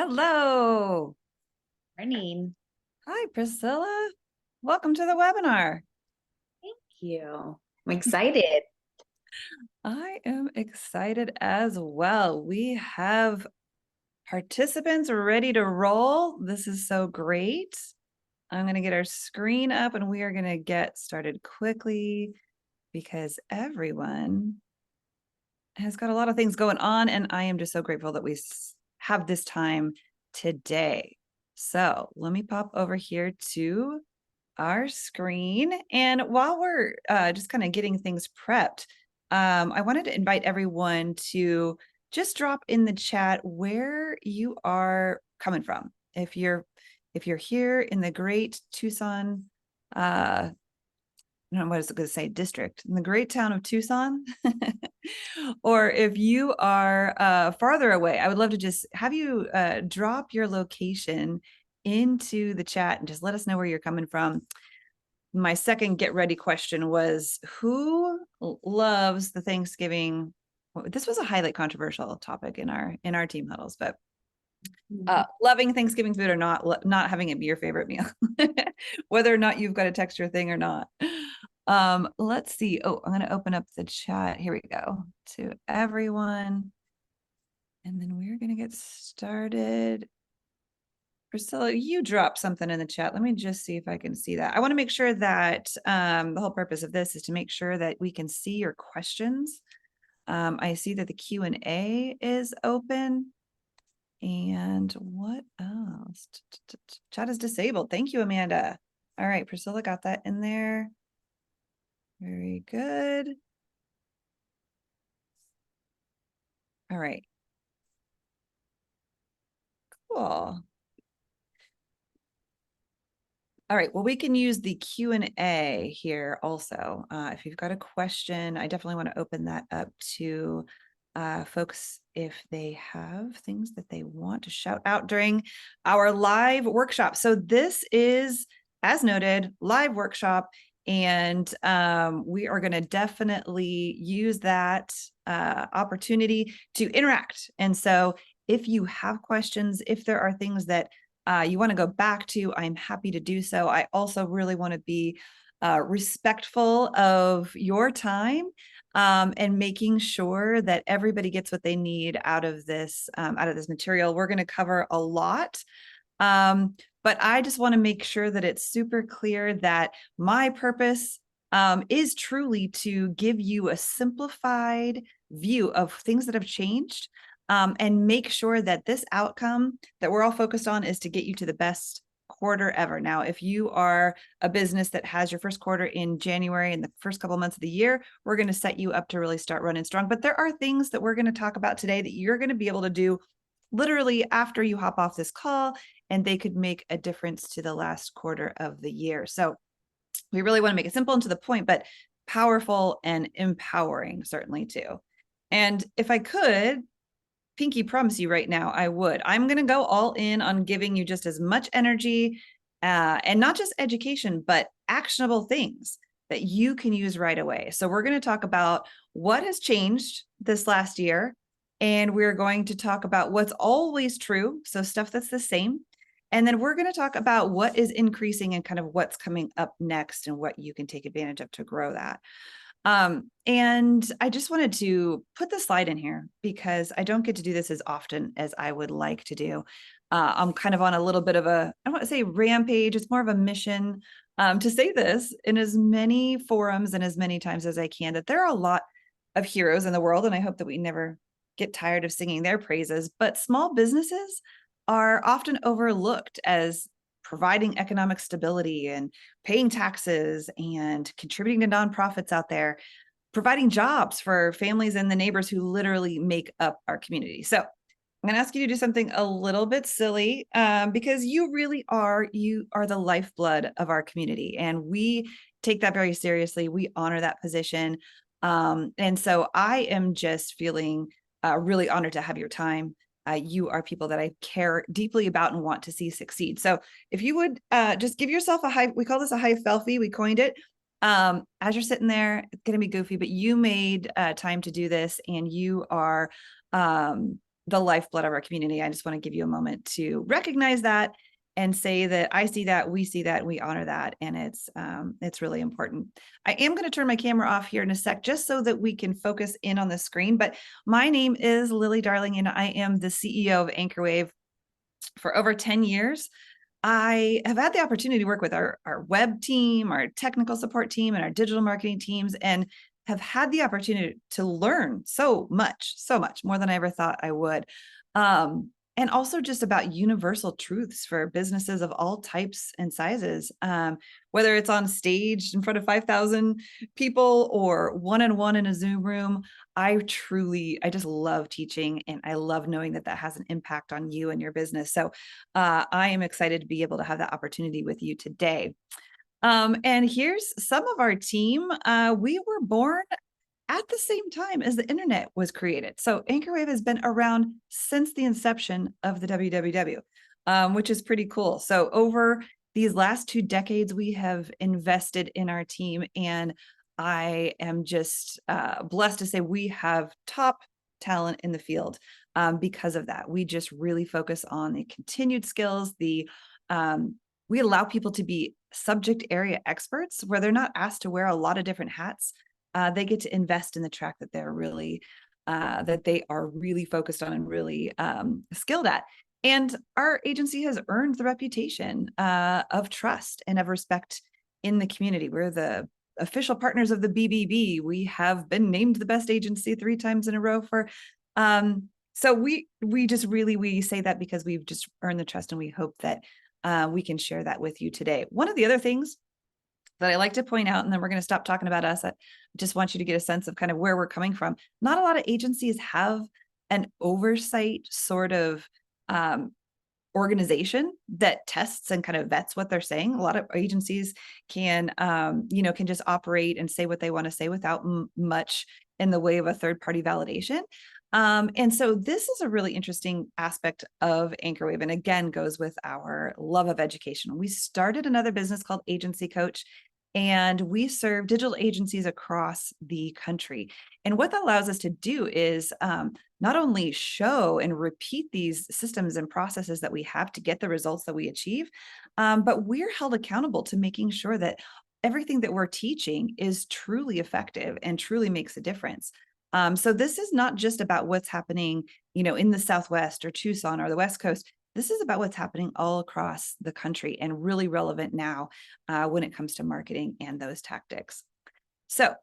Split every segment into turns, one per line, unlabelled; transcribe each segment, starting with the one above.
Hello.
Morning.
Hi, Priscilla. Welcome to the webinar.
Thank you. I'm excited.
I am excited as well. We have participants ready to roll. This is so great. I'm going to get our screen up and we are going to get started quickly because everyone has got a lot of things going on, and I am just so grateful that we have this time today. So let me pop over here to our screen. And while we're just kind of getting things prepped, I wanted to invite everyone to just drop in the chat where you are coming from. If you're here in the great Tucson, I don't know what I was going to say, district, in the great town of Tucson, or if you are farther away, I would love to just have you drop your location into the chat and just let us know where you're coming from. My second get ready question was, who loves the Thanksgiving? This was a highly controversial topic in our team huddles, but loving Thanksgiving food or not having it be your favorite meal, whether or not you've got a texture thing or not. Let's see. Oh, I'm going to open up the chat. Here we go to everyone. And then we're going to get started. Priscilla, you dropped something in the chat. Let me just see if I can see that. I want to make sure that the whole purpose of this is to make sure that we can see your questions. I see that the Q&A is open. And what else? Chat is disabled. Thank you, Amanda. All right, Priscilla got that in there. Very good. All right. Cool. All right, well, we can use the Q&A here also. If you've got a question, I definitely want to open that up to folks if they have things that they want to shout out during our live workshop. So this is, as noted, live workshop, and we are going to definitely use that opportunity to interact. And so if you have questions, if there are things that you want to go back to, I'm happy to do so. I also really want to be respectful of your time and making sure that everybody gets what they need out of this material. We're going to cover a lot. But I just want to make sure that it's super clear that my purpose is truly to give you a simplified view of things that have changed, and make sure that this outcome that we're all focused on is to get you to the best quarter ever. Now, if you are a business that has your first quarter in January and the first couple of months of the year, we're going to set you up to really start running strong. But there are things that we're going to talk about today that you're going to be able to do literally after you hop off this call, and they could make a difference to the last quarter of the year. So we really want to make it simple and to the point, but powerful and empowering certainly too. And if I could, pinky promise you right now, I would. I'm going to go all in on giving you just as much energy and not just education, but actionable things that you can use right away. So we're going to talk about what has changed this last year, and we're going to talk about what's always true, so stuff that's the same. And then we're going to talk about what is increasing and kind of what's coming up next and what you can take advantage of to grow that. And I just wanted to put the slide in here because I don't get to do this as often as I would like to do. I'm kind of on a little bit of a, I don't want to say rampage, it's more of a mission to say this in as many forums and as many times as I can, that there are a lot of heroes in the world, and I hope that we never get tired of singing their praises, but small businesses are often overlooked as providing economic stability and paying taxes and contributing to nonprofits out there, providing jobs for families and the neighbors who literally make up our community. So I'm going to ask you to do something a little bit silly, because you are the lifeblood of our community, and we take that very seriously. We honor that position. And so I am just feeling really honored to have your time. You are people that I care deeply about and want to see succeed. So if you would just give yourself a high, we call this a high selfie, we coined it. As you're sitting there, it's going to be goofy, but you made time to do this, and you are the lifeblood of our community. I just want to give you a moment to recognize that and say that I see that, we see that, we honor that, and it's really important. I am going to turn my camera off here in a sec, just so that we can focus in on the screen. But my name is Lily Darling, and I am the CEO of AnchorWave. For over 10 years, I have had the opportunity to work with our web team, our technical support team, and our digital marketing teams, and have had the opportunity to learn so much more than I ever thought I would. And also just about universal truths for businesses of all types and sizes, whether it's on stage in front of 5,000 people or one-on-one in a Zoom room. I just love teaching, and I love knowing that that has an impact on you and your business. So I am excited to be able to have that opportunity with you today. And here's some of our team. We were born at the same time as the internet was created. So AnchorWave has been around since the inception of the WWW, which is pretty cool. So over these last 2 decades, we have invested in our team, and I am just blessed to say we have top talent in the field because of that. We just really focus on the continued skills. We allow people to be subject area experts where they're not asked to wear a lot of different hats. They get to invest in the track that they are really focused on and really skilled at. And our agency has earned the reputation of trust and of respect in the community. We're the official partners of the BBB. We have been named the best agency 3 times in a row so we say that because we've just earned the trust, and we hope that we can share that with you today. One of the other things that I like to point out, and then we're going to stop talking about us. I just want you to get a sense of kind of where we're coming from. Not a lot of agencies have an oversight sort of organization that tests and kind of vets what they're saying. A lot of agencies can just operate and say what they want to say without much in the way of a third-party validation. And so this is a really interesting aspect of AnchorWave, and again, goes with our love of education. We started another business called Agency Coach, and we serve digital agencies across the country. And what that allows us to do is not only show and repeat these systems and processes that we have to get the results that we achieve, but we're held accountable to making sure that everything that we're teaching is truly effective and truly makes a difference. So this is not just about what's happening, in the Southwest or Tucson or the West Coast. This is about what's happening all across the country and really relevant now when it comes to marketing and those tactics. So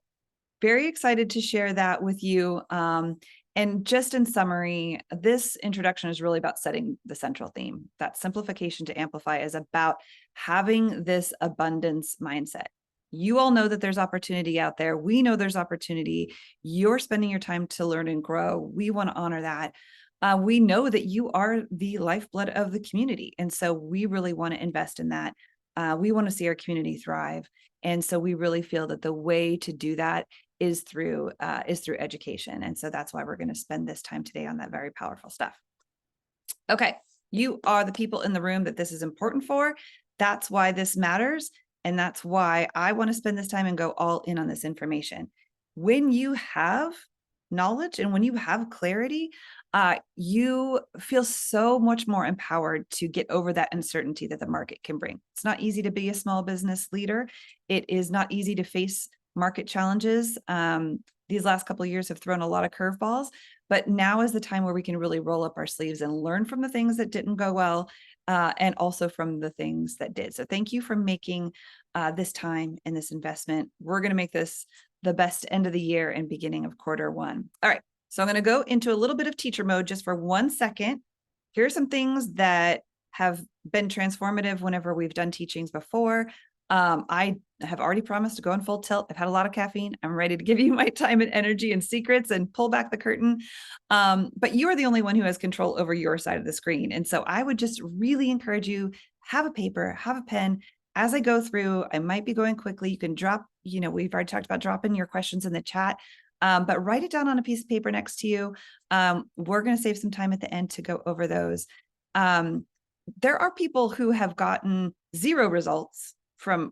very excited to share that with you. And just in summary, this introduction is really about setting the central theme. That simplification to amplify is about having this abundance mindset. You all know that there's opportunity out there. We know there's opportunity. You're spending your time to learn and grow. We want to honor that. We know that you are the lifeblood of the community. And so we really want to invest in that. We want to see our community thrive. And so we really feel that the way to do that is through education. And so that's why we're going to spend this time today on that very powerful stuff. Okay, you are the people in the room that this is important for. That's why this matters. And that's why I want to spend this time and go all in on this information. When you have knowledge and when you have clarity, you feel so much more empowered to get over that uncertainty that the market can bring. It's not easy to be a small business leader. It is not easy to face market challenges. These last couple of years have thrown a lot of curveballs, but now is the time where we can really roll up our sleeves and learn from the things that didn't go well, and also from the things that did. So thank you for making this time and this investment. We're going to make this the best end of the year and beginning of quarter 1. All right. So I'm going to go into a little bit of teacher mode just for 1 second. Here are some things that have been transformative whenever we've done teachings before. I have already promised to go in full tilt. I've had a lot of caffeine. I'm ready to give you my time and energy and secrets and pull back the curtain. But you are the only one who has control over your side of the screen. And so I would just really encourage you, have a paper, have a pen. As I go through, I might be going quickly. You can drop, we've already talked about dropping your questions in the chat, but write it down on a piece of paper next to you. We're going to save some time at the end to go over those. There are people who have gotten 0 results from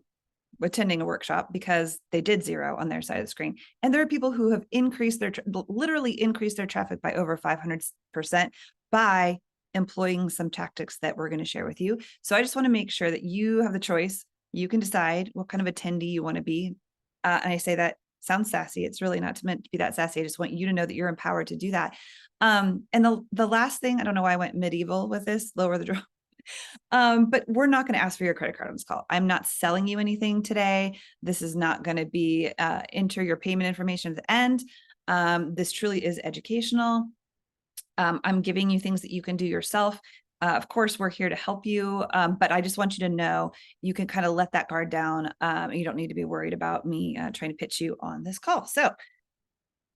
attending a workshop because they did 0 on their side of the screen. And there are people who have increased literally increased their traffic by over 500% by employing some tactics that we're going to share with you. So I just want to make sure that you have the choice. You can decide what kind of attendee you want to be. And I say that sounds sassy. It's really not meant to be that sassy. I just want you to know that you're empowered to do that. And the last thing, I don't know why I went medieval with this, lower the draw. But we're not going to ask for your credit card on this call. I'm not selling you anything today. This is not going to be enter your payment information at the end. This truly is educational. I'm giving you things that you can do yourself. Of course, we're here to help you, but I just want you to know you can kind of let that guard down. You don't need to be worried about me trying to pitch you on this call. So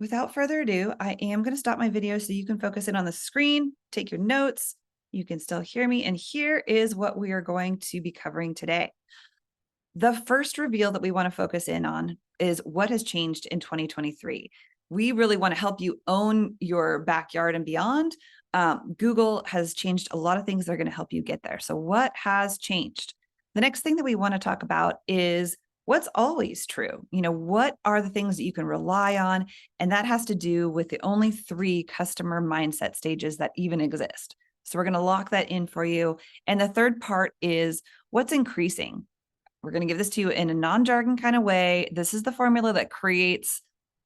without further ado, I am going to stop my video so you can focus in on the screen, take your notes. You can still hear me. And here is what we are going to be covering today. The first reveal that we want to focus in on is what has changed in 2023. We really want to help you own your backyard and beyond. Google has changed a lot of things that are going to help you get there. So what has changed? The next thing that we want to talk about is what's always true. What are the things that you can rely on? And that has to do with the only 3 customer mindset stages that even exist. So we're going to lock that in for you. And the third part is what's increasing. We're going to give this to you in a non-jargon kind of way. This is the formula that creates,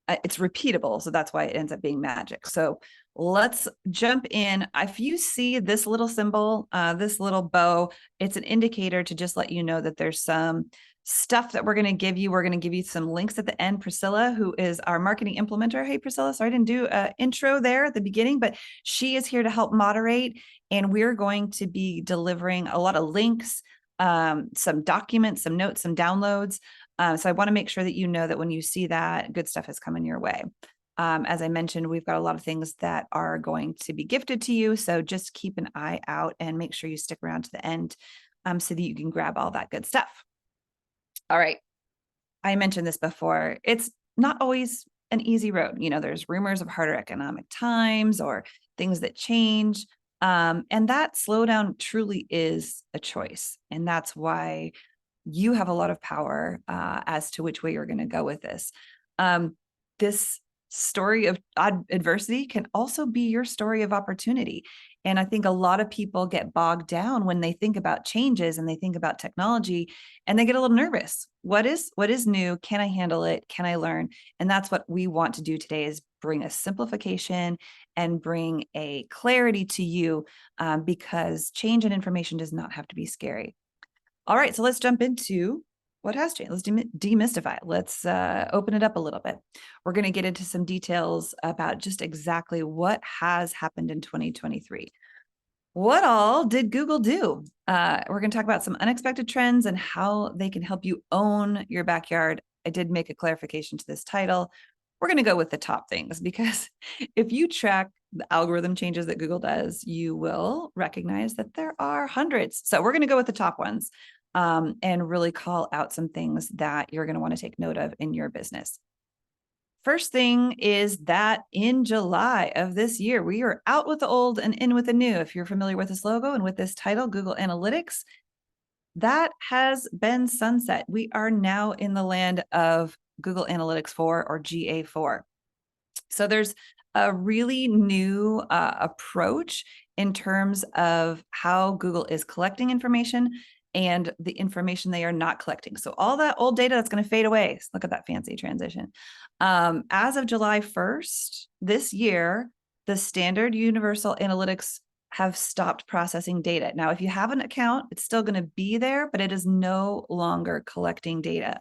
it's repeatable. So that's why it ends up being magic. So let's jump in. If you see this little symbol, this little bow, it's an indicator to just let you know that there's some stuff that we're going to give you. We're going to give you some links at the end. Priscilla, who is our marketing implementer. Hey, Priscilla, sorry I didn't do an intro there at the beginning, but she is here to help moderate. And we're going to be delivering a lot of links, some documents, some notes, some downloads. So I want to make sure that you know that when you see that, good stuff is coming your way. As I mentioned, we've got a lot of things that are going to be gifted to you. So just keep an eye out and make sure you stick around to the end so that you can grab all that good stuff. All right. I mentioned this before. It's not always an easy road. There's rumors of harder economic times or things that change. And that slowdown truly is a choice. And that's why you have a lot of power as to which way you're going to go with this. This story of adversity can also be your story of opportunity. And I think a lot of people get bogged down when they think about changes and they think about technology and they get a little nervous. What is new? Can I handle it? Can I learn? And that's what we want to do today, is bring a simplification and bring a clarity to you, because change and information does not have to be scary. All right, so let's jump into what has changed. Let's demystify it. Let's open it up a little bit. We're going to get into some details about just exactly what has happened in 2023. What all did Google do? We're going to talk about some unexpected trends and how they can help you own your backyard. I did make a clarification to this title. We're going to go with the top things, because if you track the algorithm changes that Google does, you will recognize that there are hundreds. So we're going to go with the top ones and really call out some things that you're going to want to take note of in your business. First thing is that in July of this year, we are out with the old and in with the new. If you're familiar with this logo and with this title, Google Analytics, that has been sunset. We are now in the land of Google Analytics 4, or GA4. So there's a really new approach in terms of how Google is collecting information and the information they are not collecting. So all that old data that's going to fade away. Look at that fancy transition. As of July 1st this year, the standard universal analytics have stopped processing data. Now, if you have an account, it's still going to be there, but it is no longer collecting data.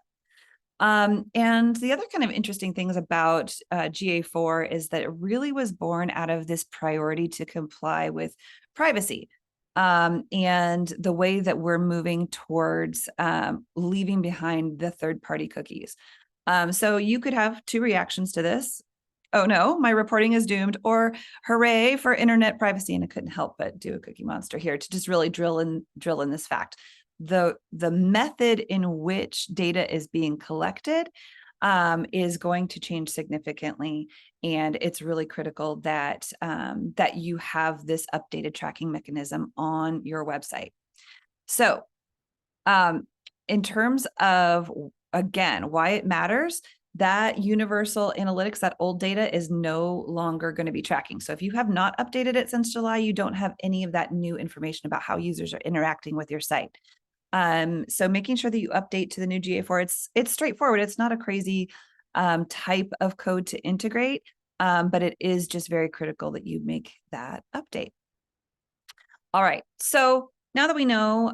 And the other kind of interesting things about GA4 is that it really was born out of this priority to comply with privacy, and the way that we're moving towards leaving behind the third-party cookies. So you could have 2 reactions to this. Oh no, my reporting is doomed, or hooray for internet privacy. And I couldn't help but do a cookie monster here to just really drill in this fact. The method in which data is being collected is going to change significantly, and it's really critical that that you have this updated tracking mechanism on your website. So in terms of, again, why it matters, that universal analytics, that old data is no longer going to be tracking. So if you have not updated it since July, you don't have any of that new information about how users are interacting with your site. So making sure that you update to the new GA4, it's straightforward. It's not a crazy type of code to integrate, but it is just very critical that you make that update. All right. So now that we know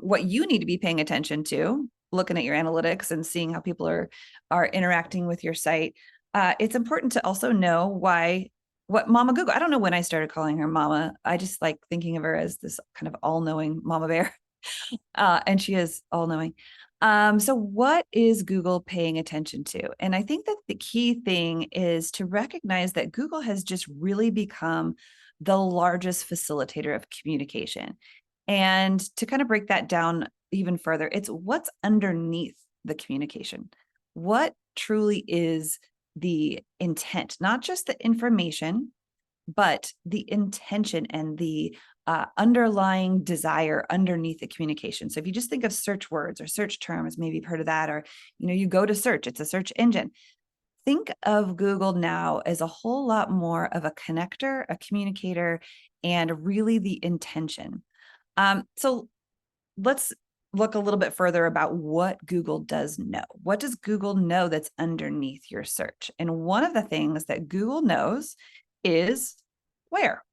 what you need to be paying attention to, looking at your analytics and seeing how people are interacting with your site, it's important to also know what Mama Google. I don't know when I started calling her Mama. I just like thinking of her as this kind of all-knowing Mama Bear. And she is all-knowing. So what is Google paying attention to? And I think that the key thing is to recognize that Google has just really become the largest facilitator of communication. And to kind of break that down even further, it's what's underneath the communication. What truly is the intent, not just the information, but the intention and the underlying desire underneath the communication. So if you just think of search words or search terms, maybe you've heard of that, or you go to search, it's a search engine. Think of Google now as a whole lot more of a connector, a communicator, and really the intention. So let's look a little bit further about what Google does know. What does Google know that's underneath your search? And one of the things that Google knows is where.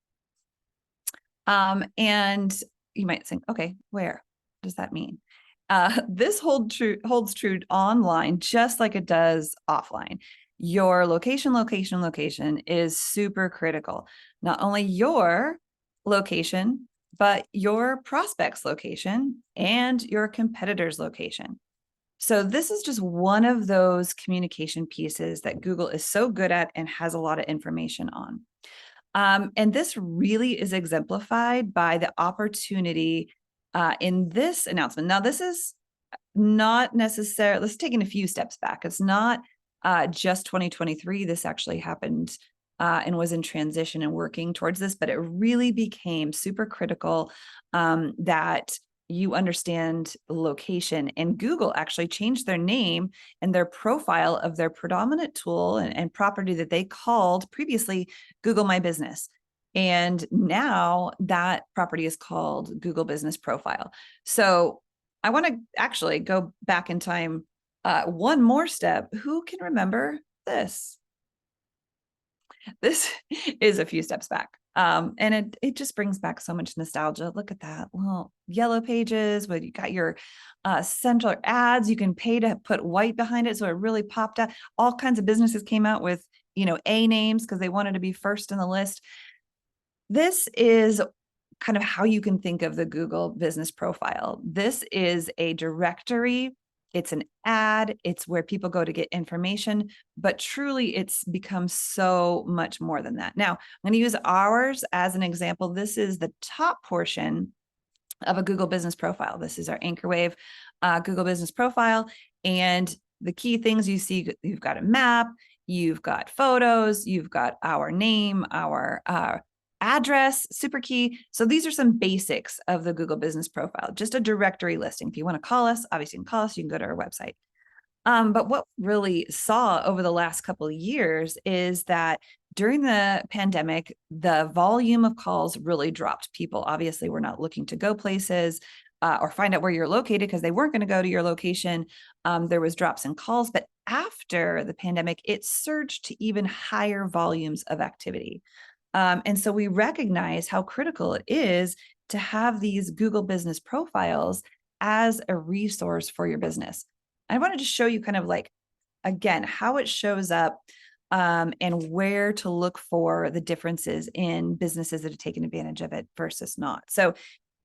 And you might think, okay, where does that mean? This holds true online, just like it does offline. Your location is super critical. Not only your location, but your prospect's location and your competitor's location. So this is just one of those communication pieces that Google is so good at and has a lot of information on. And this really is exemplified by the opportunity in this announcement. Now, this is not necessarily, let's take a few steps back. It's not just 2023. This actually happened and was in transition and working towards this, but it really became super critical that you understand location. And Google actually changed their name and their profile of their predominant tool and property that they called previously Google My Business. And now that property is called Google Business Profile. So I want to actually go back in time one more step. Who can remember this? This is a few steps back. And it just brings back so much nostalgia. Look at that little yellow pages where you got your central ads. You can pay to put white behind it. So it really popped out. All kinds of businesses came out with, A names because they wanted to be first in the list. This is kind of how you can think of the Google Business Profile. This is a directory. It's an ad. It's where people go to get information, but truly it's become so much more than that. Now, I'm going to use ours as an example. This is the top portion of a Google Business Profile. This is our Anchor Wave Google Business Profile. And the key things you see, you've got a map, you've got photos, you've got our name, our address, super key. So these are some basics of the Google Business Profile, just a directory listing. If you want to call us, obviously you can call us, you can go to our website. But what really saw over the last couple of years is that during the pandemic, the volume of calls really dropped. People obviously were not looking to go places or find out where you're located because they weren't going to go to your location. There was drops in calls, but after the pandemic, it surged to even higher volumes of activity. And so we recognize how critical it is to have these Google Business Profiles as a resource for your business. I wanted to show you kind of like, again, how it shows up and where to look for the differences in businesses that have taken advantage of it versus not. So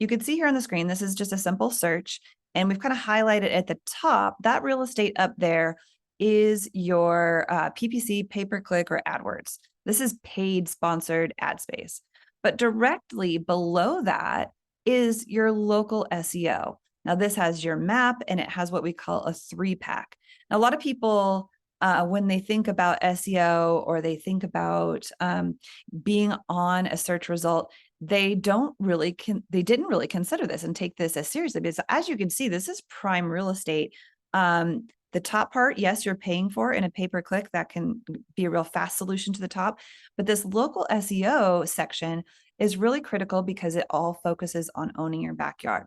you can see here on the screen, this is just a simple search. And we've kind of highlighted at the top, that real estate up there is your PPC, pay-per-click, or AdWords. This is paid sponsored ad space. But directly below that is your local SEO. Now, this has your map and it has what we call a 3-pack. Now, a lot of people, when they think about SEO or they think about being on a search result, they didn't really consider this and take this as seriously, because as you can see, this is prime real estate. The top part, yes, you're paying for in a pay-per-click. That can be a real fast solution to the top, but this local SEO section is really critical because it all focuses on owning your backyard.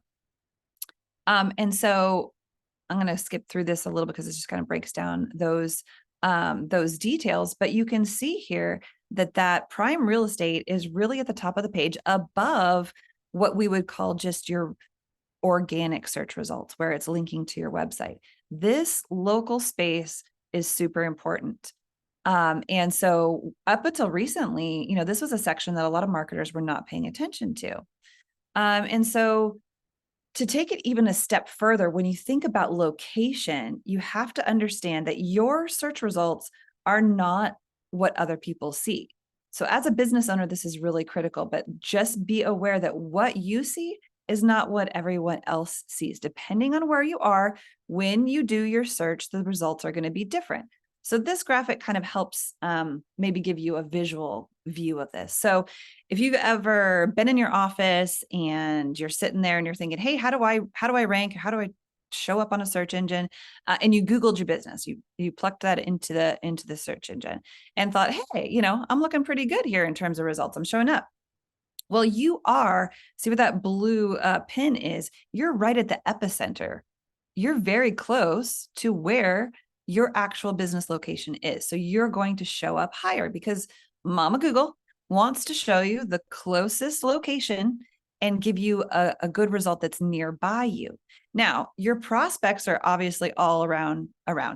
And so I'm going to skip through this a little because it just kind of breaks down those details. But you can see here that prime real estate is really at the top of the page above what we would call just your organic search results, where it's linking to your website. This local space is super important. And so up until recently, this was a section that a lot of marketers were not paying attention to. And so to take it even a step further, when you think about location, you have to understand that your search results are not what other people see. So as a business owner, this is really critical, but just be aware that what you see is not what everyone else sees. Depending on where you are, when you do your search, the results are going to be different. So this graphic kind of helps maybe give you a visual view of this. So if you've ever been in your office and you're sitting there and you're thinking, hey, how do I rank? How do I show up on a search engine? And you Googled your business, you plucked that into the search engine and thought, hey, I'm looking pretty good here in terms of results. I'm showing up. Well, you are, see what that blue pin is? You're right at the epicenter. You're very close to where your actual business location is. So you're going to show up higher because Mama Google wants to show you the closest location and give you a good result that's nearby you. Now, your prospects are obviously all around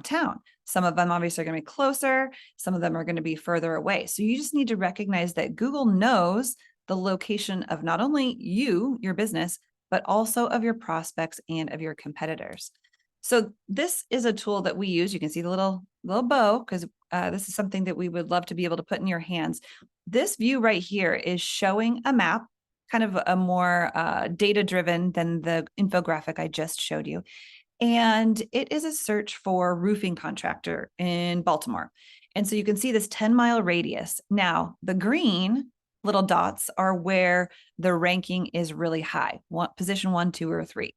town. Some of them obviously are going to be closer. Some of them are going to be further away. So you just need to recognize that Google knows the location of not only you, your business, but also of your prospects and of your competitors. So this is a tool that we use. You can see the little bow because this is something that we would love to be able to put in your hands. This view right here is showing a map, kind of a more data-driven than the infographic I just showed you. And it is a search for roofing contractor in Baltimore. And so you can see this 10-mile radius. Now, the green little dots are where the ranking is really high, position 1, 2, or 3.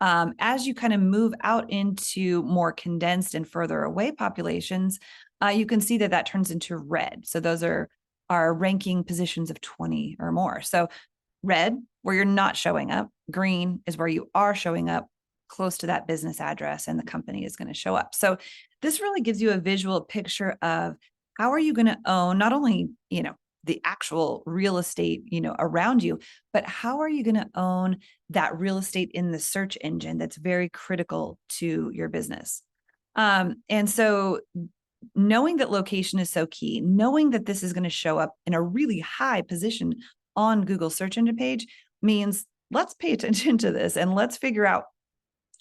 As you kind of move out into more condensed and further away populations, you can see that turns into red. So those are ranking positions of 20 or more. So red, where you're not showing up. Green is where you are showing up, close to that business address, and the company is going to show up. So this really gives you a visual picture of how are you going to own not only, the actual real estate, around you, but how are you going to own that real estate in the search engine that's very critical to your business. And so knowing that location is so key, knowing that this is going to show up in a really high position on Google search engine page means let's pay attention to this and let's figure out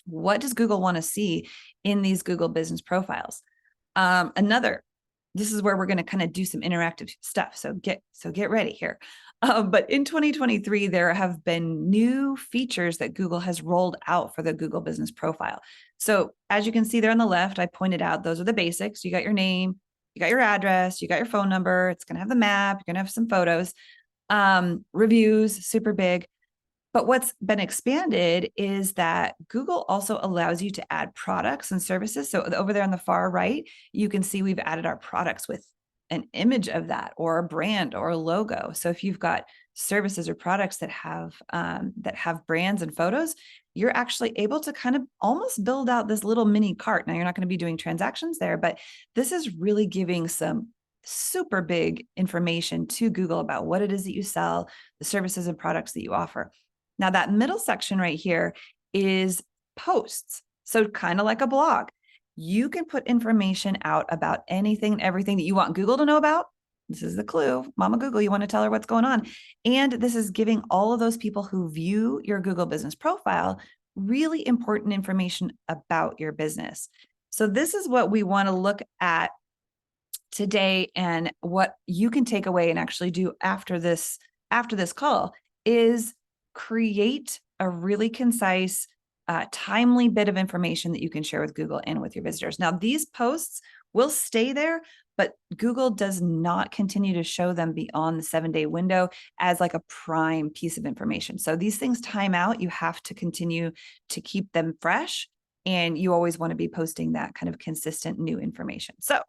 what does Google want to see in these Google business profiles. This is where we're going to kind of do some interactive stuff. So get ready here. But in 2023, there have been new features that Google has rolled out for the Google business profile. So as you can see there on the left, I pointed out, those are the basics. You got your name, you got your address, you got your phone number. It's going to have the map. You're going to have some photos, reviews, super big. But what's been expanded is that Google also allows you to add products and services. So over there on the far right, you can see we've added our products with an image of that or a brand or a logo. So if you've got services or products that have brands and photos, you're actually able to kind of almost build out this little mini cart. Now, you're not going to be doing transactions there, but this is really giving some super big information to Google about what it is that you sell, the services and products that you offer. Now, that middle section right here is posts. So kind of like a blog. You can put information out about anything and everything that you want Google to know about. This is the clue. Mama Google, you want to tell her what's going on. And this is giving all of those people who view your Google business profile really important information about your business. So this is what we want to look at today, and what you can take away and actually do after this call is create a really concise, timely bit of information that you can share with Google and with your visitors. Now, these posts will stay there, but Google does not continue to show them beyond the 7-day window as like a prime piece of information. So these things time out. You have to continue to keep them fresh, and you always want to be posting that kind of consistent new information. So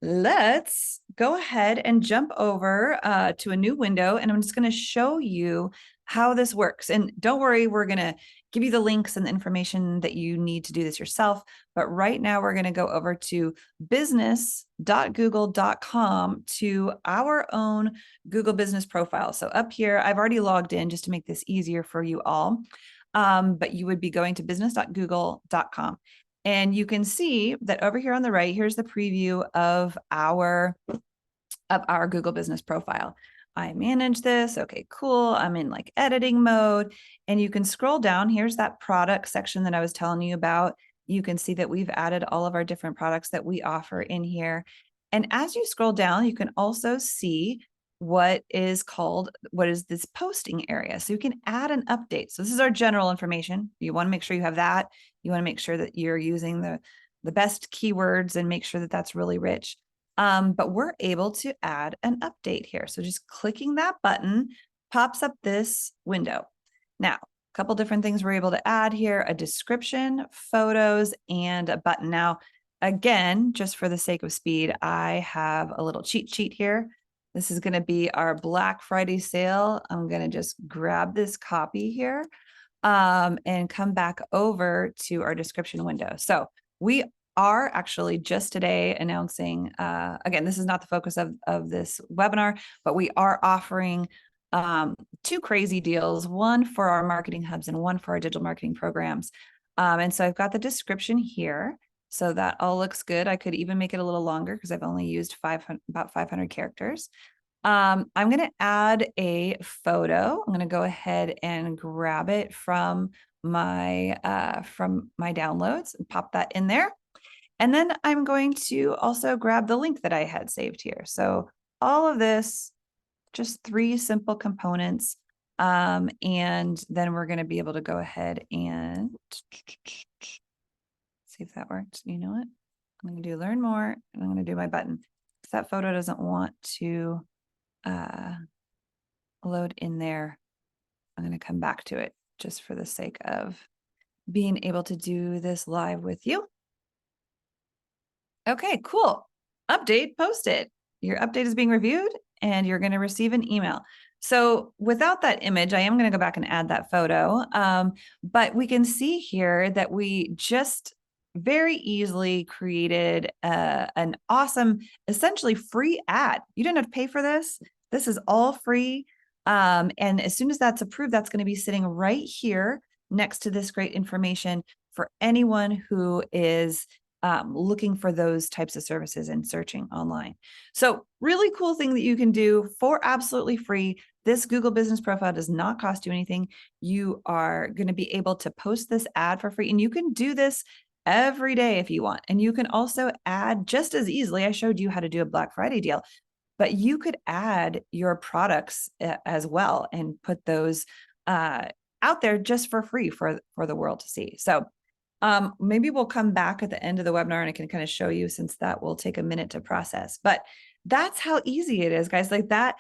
let's go ahead and jump over to a new window, and I'm just going to show you how this works. And don't worry, we're going to give you the links and the information that you need to do this yourself. But right now we're going to go over to business.google.com to our own Google business profile. So up here, I've already logged in just to make this easier for you all. But you would be going to business.google.com. And you can see that over here on the right, here's the preview of our Google business profile. I manage this. Okay, cool. I'm in like editing mode, and you can scroll down. Here's that product section that I was telling you about. You can see that we've added all of our different products that we offer in here. And as you scroll down, you can also see what is this posting area. So you can add an update. So this is our general information. You want to make sure you have that. You want to make sure that you're using the best keywords and make sure that that's really rich. But we're able to add an update here. So just clicking that button pops up this window. Now, a couple different things we're able to add here: a description, photos, and a button. Now, again, just for the sake of speed, I have a little cheat sheet here. This is going to be our Black Friday sale. I'm going to just grab this copy here and come back over to our description window. So we are actually just today announcing, again, this is not the focus of this webinar, but we are offering 2 crazy deals, one for our marketing hubs and one for our digital marketing programs. And so I've got the description here. So that all looks good. I could even make it a little longer because I've only used about 500 characters. I'm going to add a photo. I'm going to go ahead and grab it from my downloads and pop that in there. And then I'm going to also grab the link that I had saved here. So all of this, just 3 simple components. And then we're going to be able to go ahead and see if that works. You know what? I'm going to do learn more, and I'm going to do my button because that photo doesn't want to load in there. I'm going to come back to it just for the sake of being able to do this live with you. Okay, cool. Update posted. Your update is being reviewed and you're going to receive an email. So without that image, I am going to go back and add that photo. But we can see here that we just very easily created an awesome, essentially free ad. You didn't have to pay for this. This is all free. And as soon as that's approved, that's going to be sitting right here next to this great information for anyone who is looking for those types of services and searching online. So really cool thing that you can do for absolutely free. This Google business profile does not cost you anything. You are going to be able to post this ad for free, and you can do this every day if you want. And you can also add just as easily. I showed you how to do a Black Friday deal, but you could add your products as well and put those out there just for free for the world to see. So maybe we'll come back at the end of the webinar and I can kind of show you, since that will take a minute to process. But that's how easy it is, guys. Like that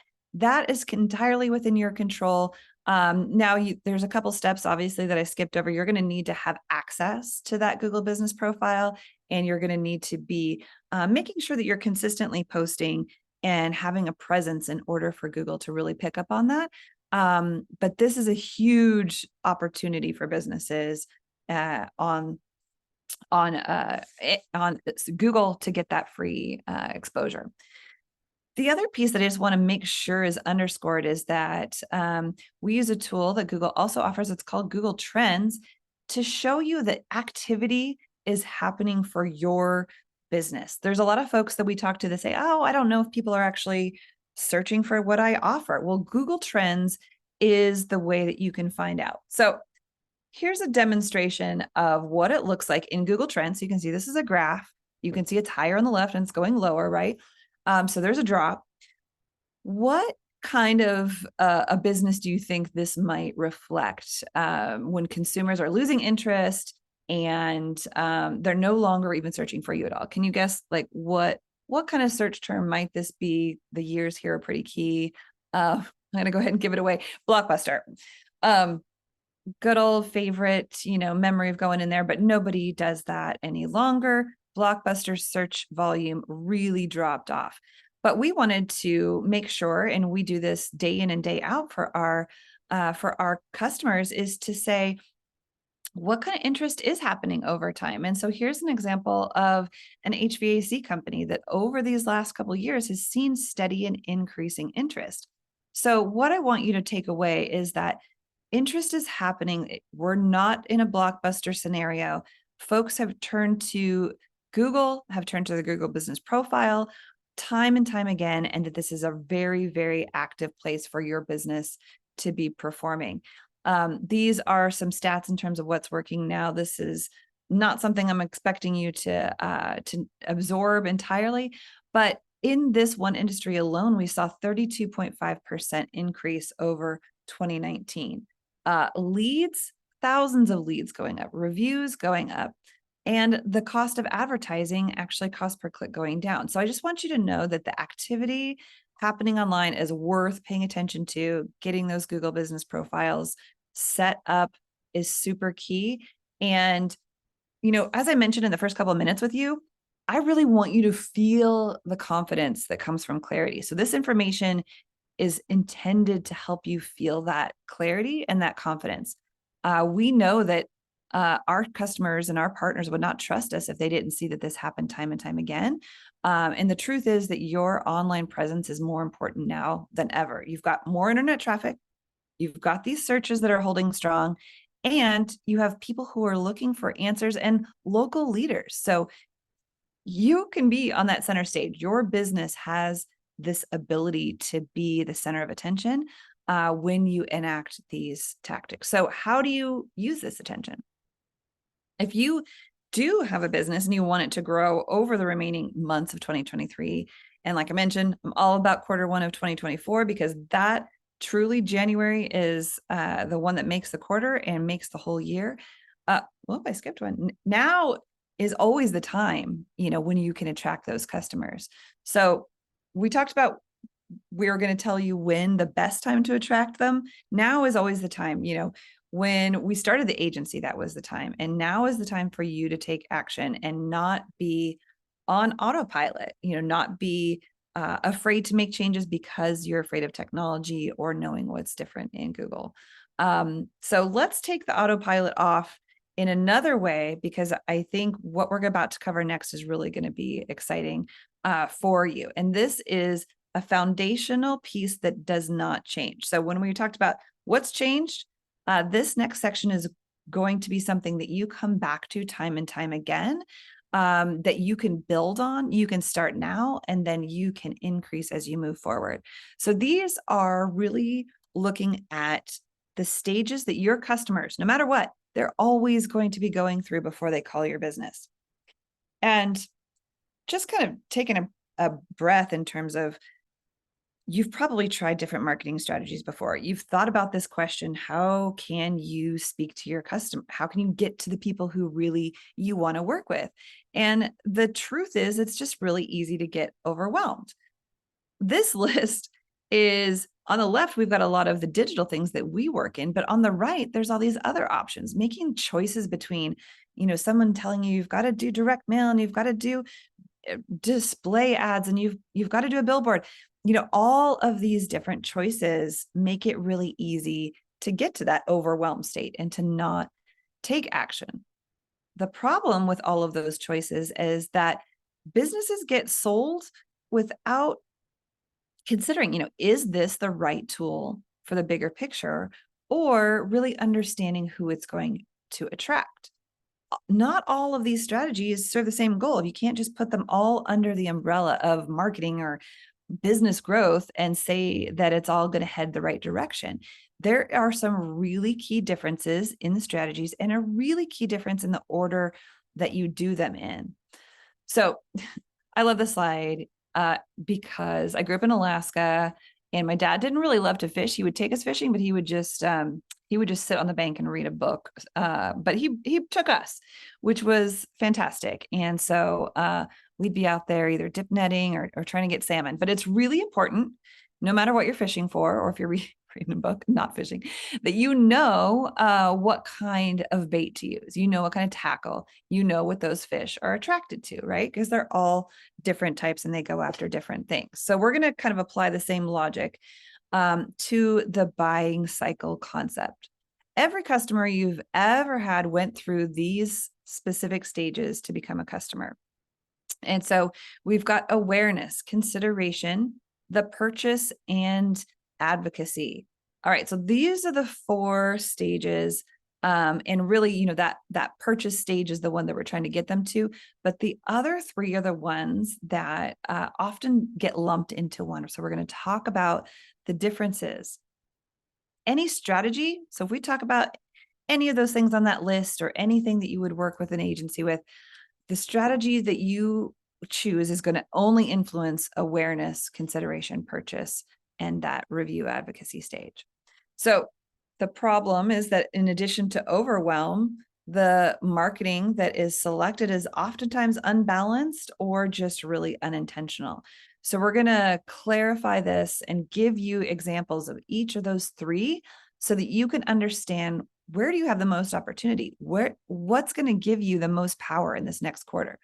is entirely within your control. Now there's a couple steps, obviously, that I skipped over. You're going to need to have access to that Google business profile, and you're going to need to be making sure that you're consistently posting and having a presence in order for Google to really pick up on that. But this is a huge opportunity for businesses on Google to get that free exposure. The other piece that I just want to make sure is underscored is that we use a tool that Google also offers. It's called Google Trends, to show you that activity is happening for your business. There's a lot of folks that we talk to that say, oh, I don't know if people are actually searching for what I offer. Well, Google Trends is the way that you can find out. So here's a demonstration of what it looks like in Google Trends. So you can see this is a graph. You can see it's higher on the left and it's going lower, right? So there's a drop. What kind of a business do you think this might reflect when consumers are losing interest and they're no longer even searching for you at all? Can you guess like what what kind of search term might this be? The years here are pretty key. I'm going to go ahead and give it away. Blockbuster. Um, Good old favorite, memory of going in there, but nobody does that any longer. Blockbuster search volume really dropped off. But we wanted to make sure, and we do this day in and day out for our customers, is to say, what kind of interest is happening over time? And so here's an example of an HVAC company that over these last couple of years has seen steady and increasing interest. So what I want you to take away is that interest is happening. We're not in a blockbuster scenario. Folks have turned to Google, have turned to the Google business profile time and time again, and that this is a very, very active place for your business to be performing. These are some stats in terms of what's working now. This is not something I'm expecting you to absorb entirely, but in this one industry alone, we saw 32.5% increase over 2019. Leads, thousands of leads going up, reviews going up, and the cost of advertising, actually cost per click, going down. So I just want you to know that the activity happening online is worth paying attention to. Getting those Google business profiles set up is super key. And, as I mentioned in the first couple of minutes with you, I really want you to feel the confidence that comes from clarity. So this information is intended to help you feel that clarity and that confidence. We know that our customers and our partners would not trust us if they didn't see that this happened time and time again. And the truth is that your online presence is more important now than ever. You've got more internet traffic, you've got these searches that are holding strong, and you have people who are looking for answers and local leaders. So you can be on that center stage. Your business has this ability to be the center of attention when you enact these tactics. So how do you use this attention? If you do have a business and you want it to grow over the remaining months of 2023, and like I mentioned, I'm all about quarter 1 of 2024, because that truly, January is the one that makes the quarter and makes the whole year. Well, I skipped one. Now is always the time, when you can attract those customers. So we talked about, we were going to tell you when the best time to attract them. Now is always the time. When we started the agency, that was the time. And now is the time for you to take action and not be on autopilot, not be afraid to make changes because you're afraid of technology or knowing what's different in Google. So let's take the autopilot off in another way, because I think what we're about to cover next is really going to be exciting for you. And this is a foundational piece that does not change. So when we talked about what's changed, this next section is going to be something that you come back to time and time again, that you can build on. You can start now, and then you can increase as you move forward. So these are really looking at the stages that your customers, no matter what, they're always going to be going through before they call your business. And just kind of taking a breath in terms of, you've probably tried different marketing strategies before. You've thought about this question: how can you speak to your customer? How can you get to the people who really you want to work with? And the truth is, it's just really easy to get overwhelmed. This list is, on the left, we've got a lot of the digital things that we work in, but on the right, there's all these other options, making choices between, someone telling you you've got to do direct mail and you've got to do display ads and you've got to do a billboard. All of these different choices make it really easy to get to that overwhelmed state and to not take action. The problem with all of those choices is that businesses get sold without considering, is this the right tool for the bigger picture, or really understanding who it's going to attract. Not all of these strategies serve the same goal. You can't just put them all under the umbrella of marketing or business growth and say that it's all going to head the right direction. There are some really key differences in the strategies, and a really key difference in the order that you do them in. So I love this slide because I grew up in Alaska, and my dad didn't really love to fish. He would take us fishing, but he would just sit on the bank and read a book. But he took us, which was fantastic. And so we'd be out there either dip netting or trying to get salmon. But it's really important, no matter what you're fishing for, or if you're reading a book, not fishing, that you know what kind of bait to use. You know what kind of tackle, you know what those fish are attracted to, right? Because they're all different types and they go after different things. So we're going to kind of apply the same logic to the buying cycle concept. Every customer you've ever had went through these specific stages to become a customer. And so we've got awareness, consideration, the purchase, and advocacy. All right, so these are the 4 stages. And really, that purchase stage is the one that we're trying to get them to. But the other 3 are the ones that often get lumped into one. So we're going to talk about the differences. Any strategy. So if we talk about any of those things on that list or anything that you would work with an agency with, the strategy that you choose is going to only influence awareness, consideration, purchase, and that review advocacy stage. So the problem is that in addition to overwhelm, the marketing that is selected is oftentimes unbalanced or just really unintentional. So we're going to clarify this and give you examples of each of those 3 so that you can understand where do you have the most opportunity? What's going to give you the most power in this next quarter?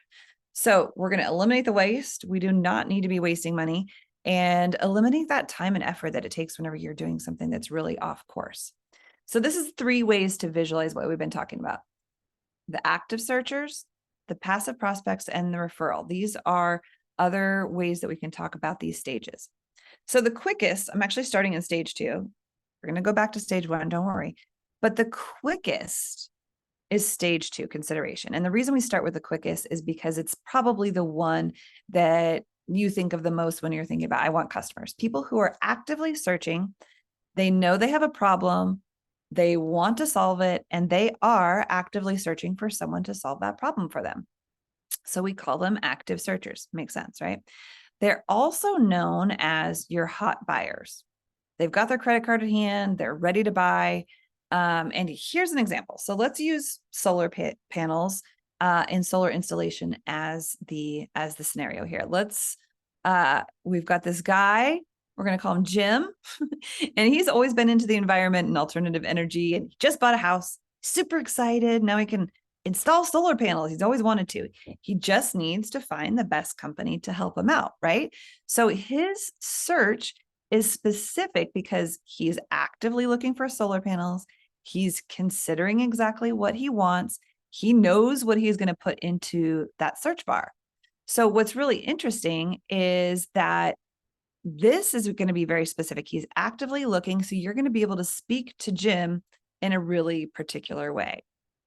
So we're going to eliminate the waste. We do not need to be wasting money, and eliminate that time and effort that it takes whenever you're doing something that's really off course. So this is 3 ways to visualize what we've been talking about. The active searchers, the passive prospects, and the referral. These are other ways that we can talk about these stages. So the quickest, I'm actually starting in stage 2. We're going to go back to stage 1, don't worry. But the quickest is stage 2, consideration. And the reason we start with the quickest is because it's probably the one that you think of the most when you're thinking about, I want customers. People who are actively searching, they know they have a problem, they want to solve it, and they are actively searching for someone to solve that problem for them. So we call them active searchers. Makes sense, right? They're also known as your hot buyers. They've got their credit card at hand, they're ready to buy. And here's an example. So let's use solar panels and solar installation as the scenario here. We've got this guy, we're going to call him Jim, and he's always been into the environment and alternative energy, and he just bought a house, super excited. Now he can install solar panels. He's always wanted to. He just needs to find the best company to help him out, right? So his search is specific because he's actively looking for solar panels. He's considering exactly what he wants. He knows what he's going to put into that search bar. So what's really interesting is that this is going to be very specific. He's actively looking. So you're going to be able to speak to Jim in a really particular way.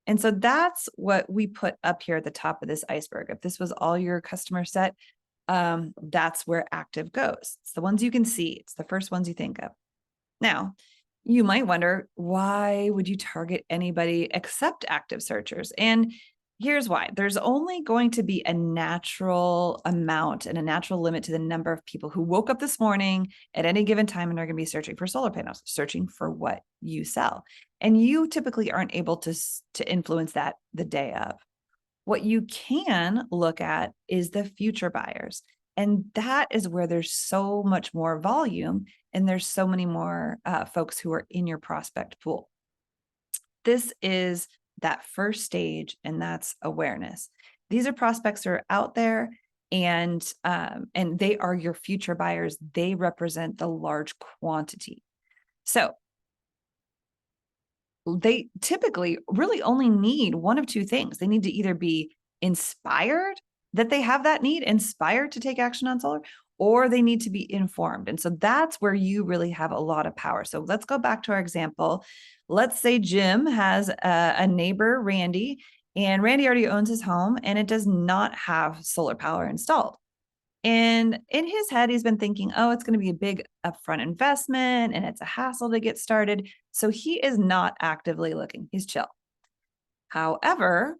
And so that's what we put up here at the top of this iceberg. If this was all your customer set, that's where active goes. It's the ones you can see. It's the first ones you think of. Now, you might wonder, why would you target anybody except active searchers? And here's why. There's only going to be a natural amount and a natural limit to the number of people who woke up this morning at any given time and are going to be searching for solar panels, searching for what you sell. And you typically aren't able to influence that the day of. What you can look at is the future buyers. And that is where there's so much more volume and there's so many more folks who are in your prospect pool. This is that first stage, and that's awareness. These are prospects who are out there, and they are your future buyers. They represent the large quantity. So they typically really only need one of 2 things. They need to either be inspired that they have that need, inspired to take action on solar, or they need to be informed. And so that's where you really have a lot of power. So let's go back to our example. Let's say Jim has a neighbor, Randy, and Randy already owns his home and it does not have solar power installed. And in his head, he's been thinking, oh, it's going to be a big upfront investment and it's a hassle to get started. So he is not actively looking. He's chill. However,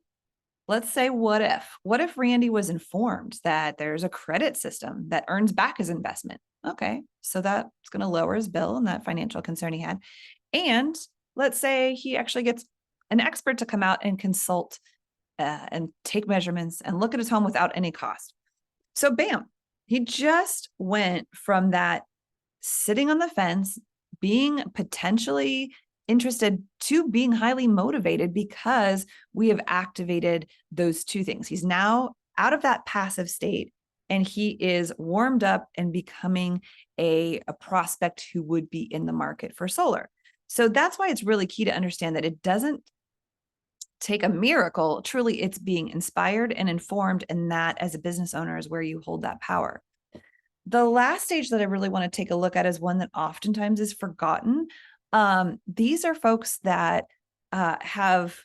let's say, what if Randy was informed that there's a credit system that earns back his investment? Okay, so that's going to lower his bill and that financial concern he had. And let's say he actually gets an expert to come out and consult and take measurements and look at his home without any cost. So bam, he just went from that sitting on the fence, being potentially interested to being highly motivated because we have activated those two things. He's now out of that passive state and he is warmed up and becoming a prospect who would be in the market for solar. So that's why it's really key to understand that it doesn't take a miracle. Truly, it's being inspired and informed. And that, as a business owner, is where you hold that power. The last stage that I really want to take a look at is one that oftentimes is forgotten. These are folks that have,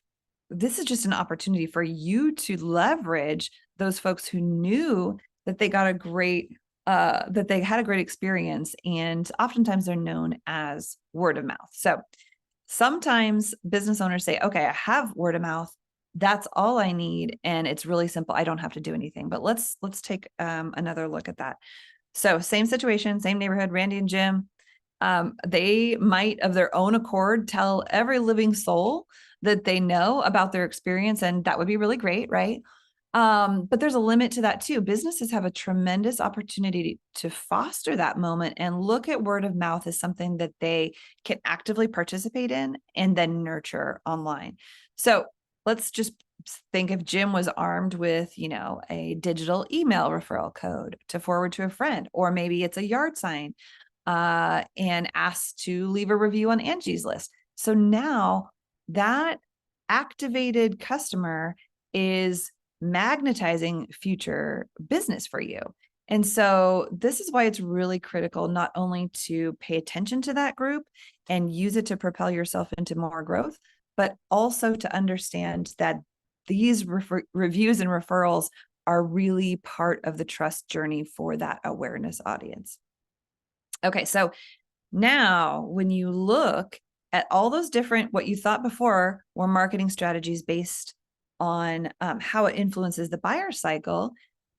this is just an opportunity for you to leverage those folks who knew that they got a great, that they had a great experience. And oftentimes they're known as word of mouth. So sometimes business owners say, okay, I have word of mouth. That's all I need. And it's really simple. I don't have to do anything. But let's take another look at that. So same situation, same neighborhood, Randy and Jim. They might of their own accord tell every living soul that they know about their experience, and that would be really great, right? But there's a limit to that too. Businesses have a tremendous opportunity to foster that moment and look at word of mouth as something that they can actively participate in and then nurture online. So let's just think if Jim was armed with, a digital email referral code to forward to a friend, or maybe it's a yard sign and asked to leave a review on Angie's List. So now that activated customer is magnetizing future business for you. And so this is why it's really critical not only to pay attention to that group and use it to propel yourself into more growth, but also to understand that these reviews and referrals are really part of the trust journey for that awareness audience. Okay, so now when you look at all those different, what you thought before were marketing strategies based on how it influences the buyer cycle,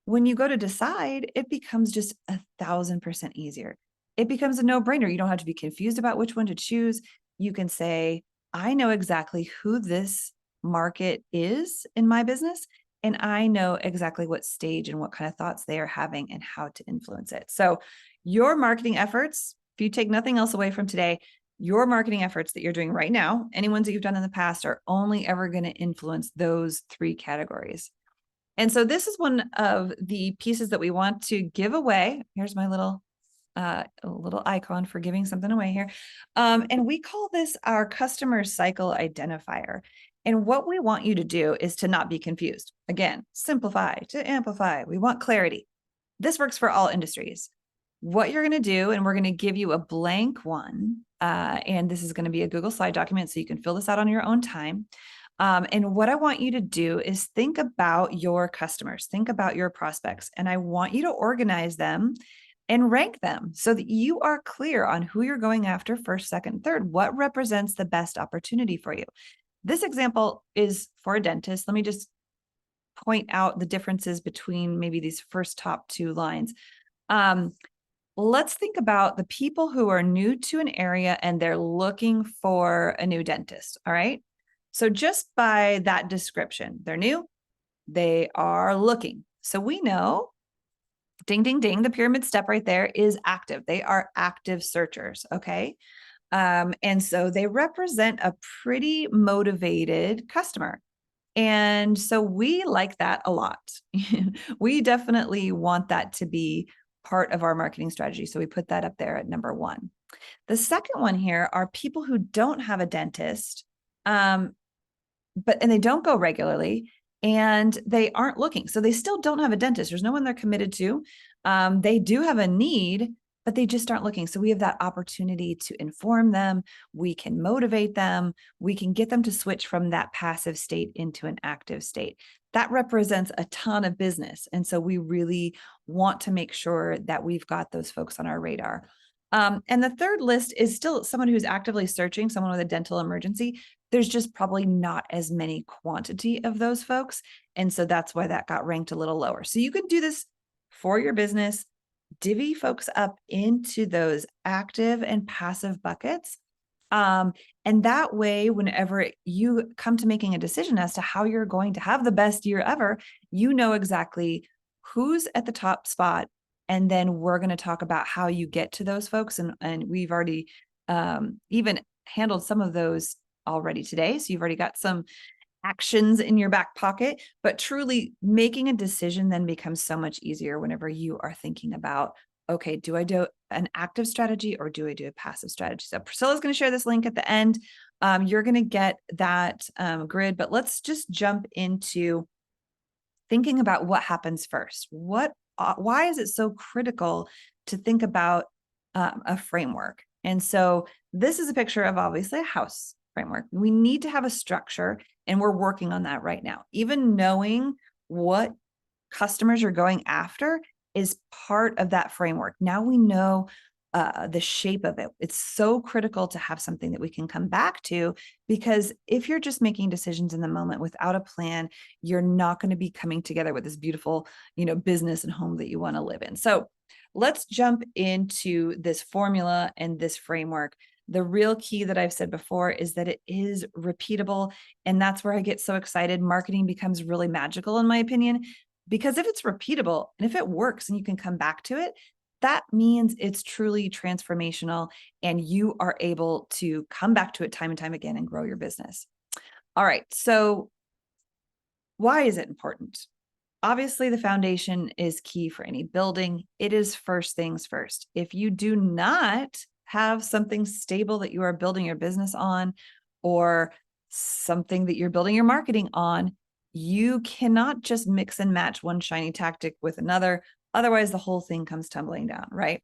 when you go to decide, it becomes just 1,000% easier. It becomes a no-brainer. You don't have to be confused about which one to choose. You can say, I know exactly who this market is in my business, and I know exactly what stage and what kind of thoughts they are having and how to influence it. So your marketing efforts, if you take nothing else away from today, your marketing efforts that you're doing right now, any ones that you've done in the past, are only ever going to influence those three categories. And so this is one of the pieces that we want to give away. Here's my little icon for giving something away here. And we call this our customer cycle identifier. And what we want you to do is to not be confused. Again, simplify to amplify. We want clarity. This works for all industries. What you're going to do, and we're going to give you a blank one, and this is going to be a Google Slide document, so you can fill this out on your own time. And what I want you to do is think about your customers, think about your prospects, and I want you to organize them and rank them so that you are clear on who you're going after first, second, third. What represents the best opportunity for you? This example is for a dentist. Let me just point out the differences between maybe these first top two lines. Let's think about the people who are new to an area and they're looking for a new dentist. All right. So just by that description, they're new, they are looking. So we know, ding, ding, ding, the pyramid step right there is active. They are active searchers. Okay. And so they represent a pretty motivated customer. And so we like that a lot. We definitely want that to be part of our marketing strategy. So we put that up there at number one. The second one here are people who don't have a dentist, and they don't go regularly and they aren't looking. So they still don't have a dentist. There's no one they're committed to. They do have a need, but they just aren't looking. So we have that opportunity to inform them. We can motivate them. We can get them to switch from that passive state into an active state. That represents a ton of business. And so we really want to make sure that we've got those folks on our radar. And the third list is still someone who's actively searching, someone with a dental emergency. There's just probably not as many quantity of those folks. And so that's why that got ranked a little lower. So you can do this for your business, divvy folks up into those active and passive buckets. And that way, whenever you come to making a decision as to how you're going to have the best year ever, you know exactly who's at the top spot, and then we're going to talk about how you get to those folks. And we've already even handled some of those already today. So you've already got some actions in your back pocket, but truly making a decision then becomes so much easier whenever you are thinking about, okay, do I do an active strategy or do I do a passive strategy? So Priscilla's going to share this link at the end. You're going to get that grid, but let's just jump into thinking about what happens first. Why is it so critical to think about a framework? And so this is a picture of obviously a house framework. We need to have a structure, and we're working on that right now. Even knowing what customers you're going after is part of that framework. Now we know the shape of it. It's so critical to have something that we can come back to, because if you're just making decisions in the moment without a plan, you're not going to be coming together with this beautiful, business and home that you want to live in. So let's jump into this formula and this framework. The real key that I've said before is that it is repeatable. And that's where I get so excited. Marketing becomes really magical, in my opinion, because if it's repeatable and if it works and you can come back to it, that means it's truly transformational and you are able to come back to it time and time again and grow your business. All right. So why is it important? Obviously, the foundation is key for any building. It is first things first. If you do not have something stable that you are building your business on, or something that you're building your marketing on, you cannot just mix and match one shiny tactic with another. Otherwise, the whole thing comes tumbling down, right?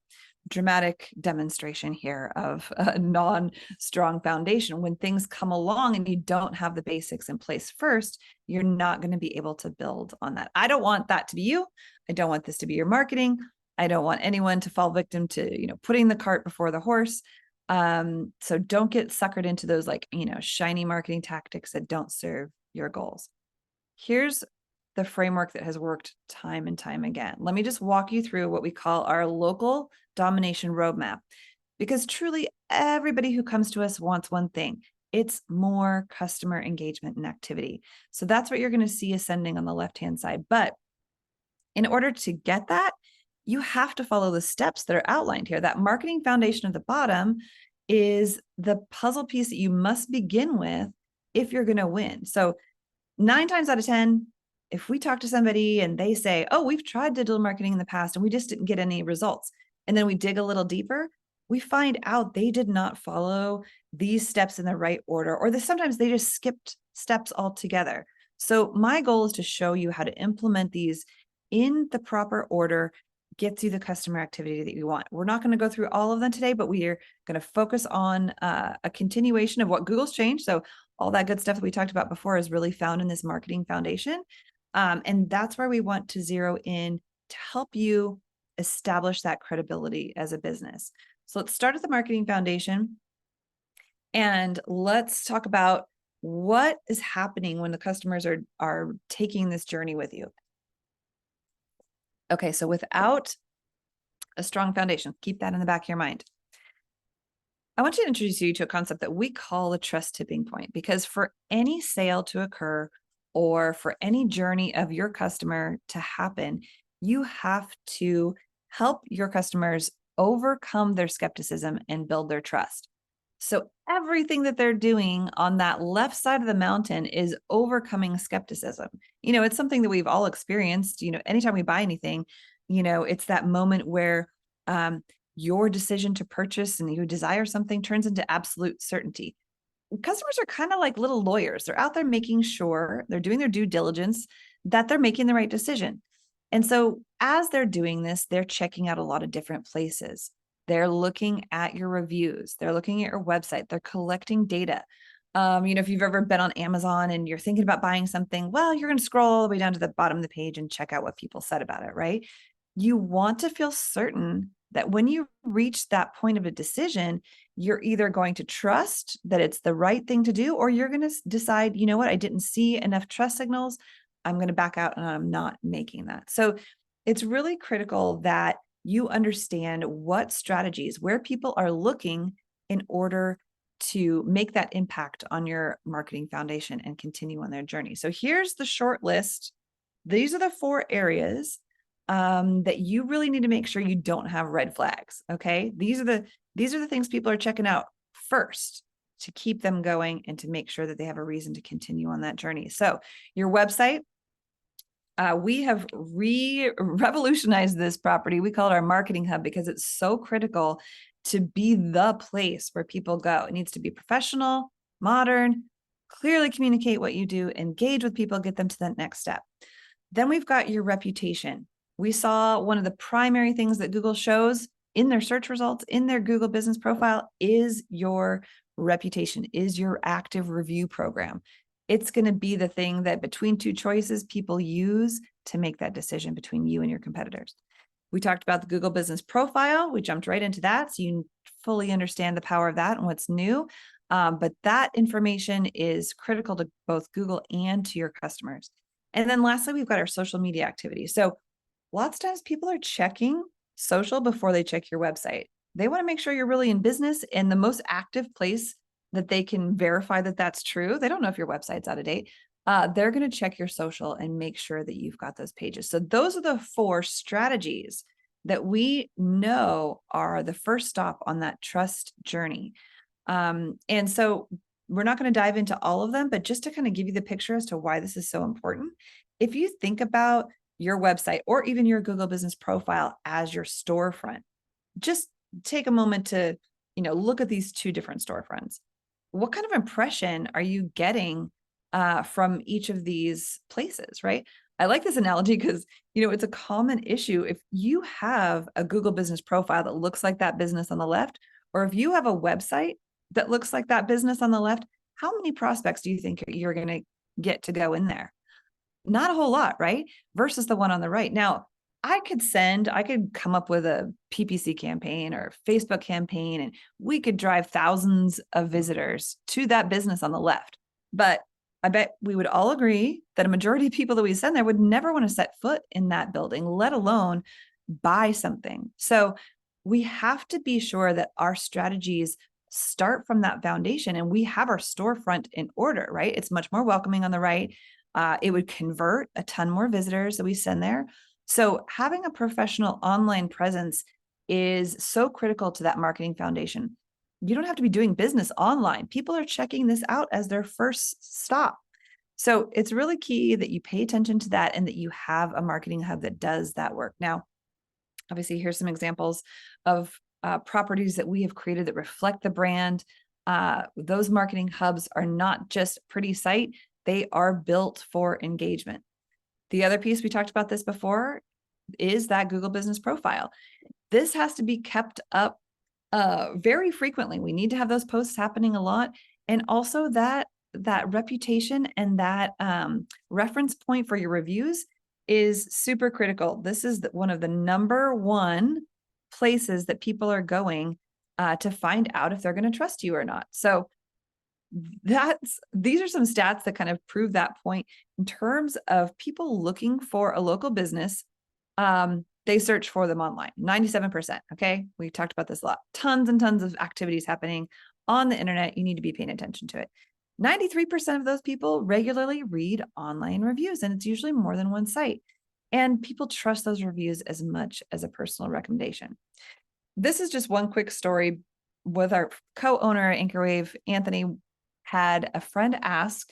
Dramatic demonstration here of a non-strong foundation. When things come along and you don't have the basics in place first, you're not going to be able to build on that. I don't want that to be you. I don't want this to be your marketing. I don't want anyone to fall victim to, putting the cart before the horse. So don't get suckered into those shiny marketing tactics that don't serve your goals. Here's the framework that has worked time and time again. Let me just walk you through what we call our local domination roadmap, because truly everybody who comes to us wants one thing. It's more customer engagement and activity. So that's what you're going to see ascending on the left-hand side. But in order to get that, you have to follow the steps that are outlined here. That marketing foundation at the bottom is the puzzle piece that you must begin with if you're going to win. So 9 times out of 10, if we talk to somebody and they say, oh, we've tried digital marketing in the past and we just didn't get any results, and then we dig a little deeper, we find out they did not follow these steps in the right order, or sometimes they just skipped steps altogether. So my goal is to show you how to implement these in the proper order, get you the customer activity that you want. We're not going to go through all of them today, but we are going to focus on a continuation of what Google's changed. So all that good stuff that we talked about before is really found in this marketing foundation. And that's where we want to zero in to help you establish that credibility as a business. So let's start at the marketing foundation and let's talk about what is happening when the customers are taking this journey with you. Okay, so without a strong foundation, keep that in the back of your mind. I want to introduce you to a concept that we call the trust tipping point, because for any sale to occur or for any journey of your customer to happen, you have to help your customers overcome their skepticism and build their trust. So everything that they're doing on that left side of the mountain is overcoming skepticism. It's something that we've all experienced. Anytime we buy anything, it's that moment where your decision to purchase and you desire something turns into absolute certainty. Customers are kind of like little lawyers. They're out there making sure they're doing their due diligence, that they're making the right decision. And so as they're doing this, they're checking out a lot of different places. They're looking at your reviews. They're looking at your website. They're collecting data. If you've ever been on Amazon and you're thinking about buying something, well, you're going to scroll all the way down to the bottom of the page and check out what people said about it, right? You want to feel certain that when you reach that point of a decision, you're either going to trust that it's the right thing to do, or you're going to decide, you know what, I didn't see enough trust signals. I'm going to back out and I'm not making that. So it's really critical that you understand what strategies, where people are looking in order to make that impact on your marketing foundation and continue on their journey. So here's the short list. These are the 4 areas that you really need to make sure you don't have red flags. Okay. These are the things people are checking out first to keep them going and to make sure that they have a reason to continue on that journey. So your website, we have revolutionized this property. We call it our marketing hub because it's so critical to be the place where people go. It needs to be professional, modern, clearly communicate what you do, engage with people, get them to that next step. Then we've got your reputation. We saw one of the primary things that Google shows in their search results, in their Google business profile, is your reputation, is your active review program. It's going to be the thing that between two choices, people use to make that decision between you and your competitors. We talked about the Google business profile. We jumped right into that. So you fully understand the power of that and what's new. But that information is critical to both Google and to your customers. And then lastly, we've got our social media activity. So lots of times people are checking social before they check your website. They want to make sure you're really in business, and the most active place that they can verify that that's true, they don't know if your website's out of date. They're going to check your social and make sure that you've got those pages. So those are the 4 strategies that we know are the first stop on that trust journey. And so we're not going to dive into all of them, but just to kind of give you the picture as to why this is so important. If you think about your website or even your Google business profile as your storefront, just take a moment to, look at these 2 different storefronts. What kind of impression are you getting from each of these places, right? I like this analogy because, it's a common issue. If you have a Google business profile that looks like that business on the left, or if you have a website that looks like that business on the left, how many prospects do you think you're going to get to go in there? Not a whole lot, right? Versus the one on the right. Now, I could come up with a PPC campaign or Facebook campaign, and we could drive thousands of visitors to that business on the left. But I bet we would all agree that a majority of people that we send there would never want to set foot in that building, let alone buy something. So we have to be sure that our strategies start from that foundation and we have our storefront in order, right? It's much more welcoming on the right. It would convert a ton more visitors that we send there. So having a professional online presence is so critical to that marketing foundation. You don't have to be doing business online. People are checking this out as their first stop. So it's really key that you pay attention to that and that you have a marketing hub that does that work. Now, obviously, here's some examples of properties that we have created that reflect the brand. Those marketing hubs are not just a pretty site, they are built for engagement. The other piece, we talked about this before, is that Google business profile. This has to be kept up very frequently. We need to have those posts happening a lot. And also that reputation and that reference point for your reviews is super critical. This is one of the number 1 places that people are going to find out if they're going to trust you or not. So these are some stats that kind of prove that point in terms of people looking for a local business. They search for them online, 97%. Okay. We talked about this a lot, tons and tons of activities happening on the internet. You need to be paying attention to it. 93% of those people regularly read online reviews, and it's usually more than one site. And people trust those reviews as much as a personal recommendation. This is just one quick story with our co-owner at Anchorwave. Anthony had a friend ask,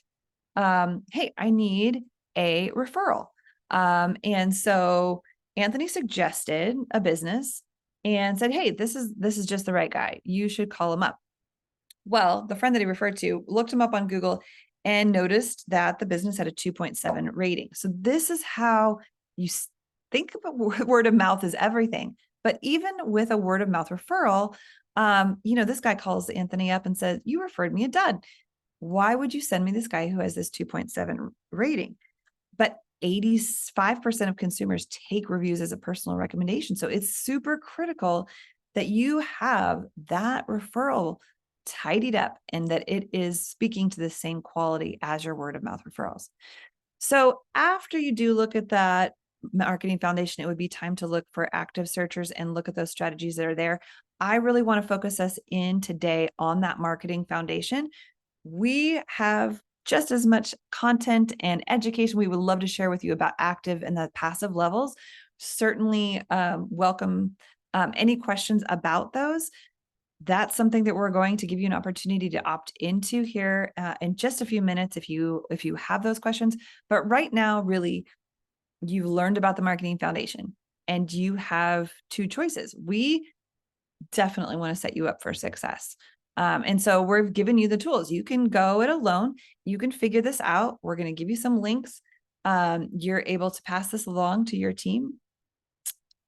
hey, I need a referral. And so Anthony suggested a business and said, hey, this is just the right guy. You should call him up. Well, the friend that he referred to looked him up on Google and noticed that the business had a 2.7 rating. So this is how you think about word of mouth is everything. But even with a word of mouth referral, this guy calls Anthony up and says, you referred me a dud. Why would you send me this guy who has this 2.7 rating? But 85% of consumers take reviews as a personal recommendation. So it's super critical that you have that referral tidied up and that it is speaking to the same quality as your word of mouth referrals. So after you do look at that marketing foundation, it would be time to look for active searchers and look at those strategies that are there. I really want to focus us in today on that marketing foundation. We have just as much content and education we would love to share with you about active and the passive levels. certainly welcome any questions about those. That's something that we're going to give you an opportunity to opt into here in just a few minutes if you have those questions. But right now, really, you've learned about the marketing foundation and you have two choices. We definitely want to set you up for success. And so we're giving you the tools. You can go it alone. You can figure this out. We're going to give you some links. You're able to pass this along to your team,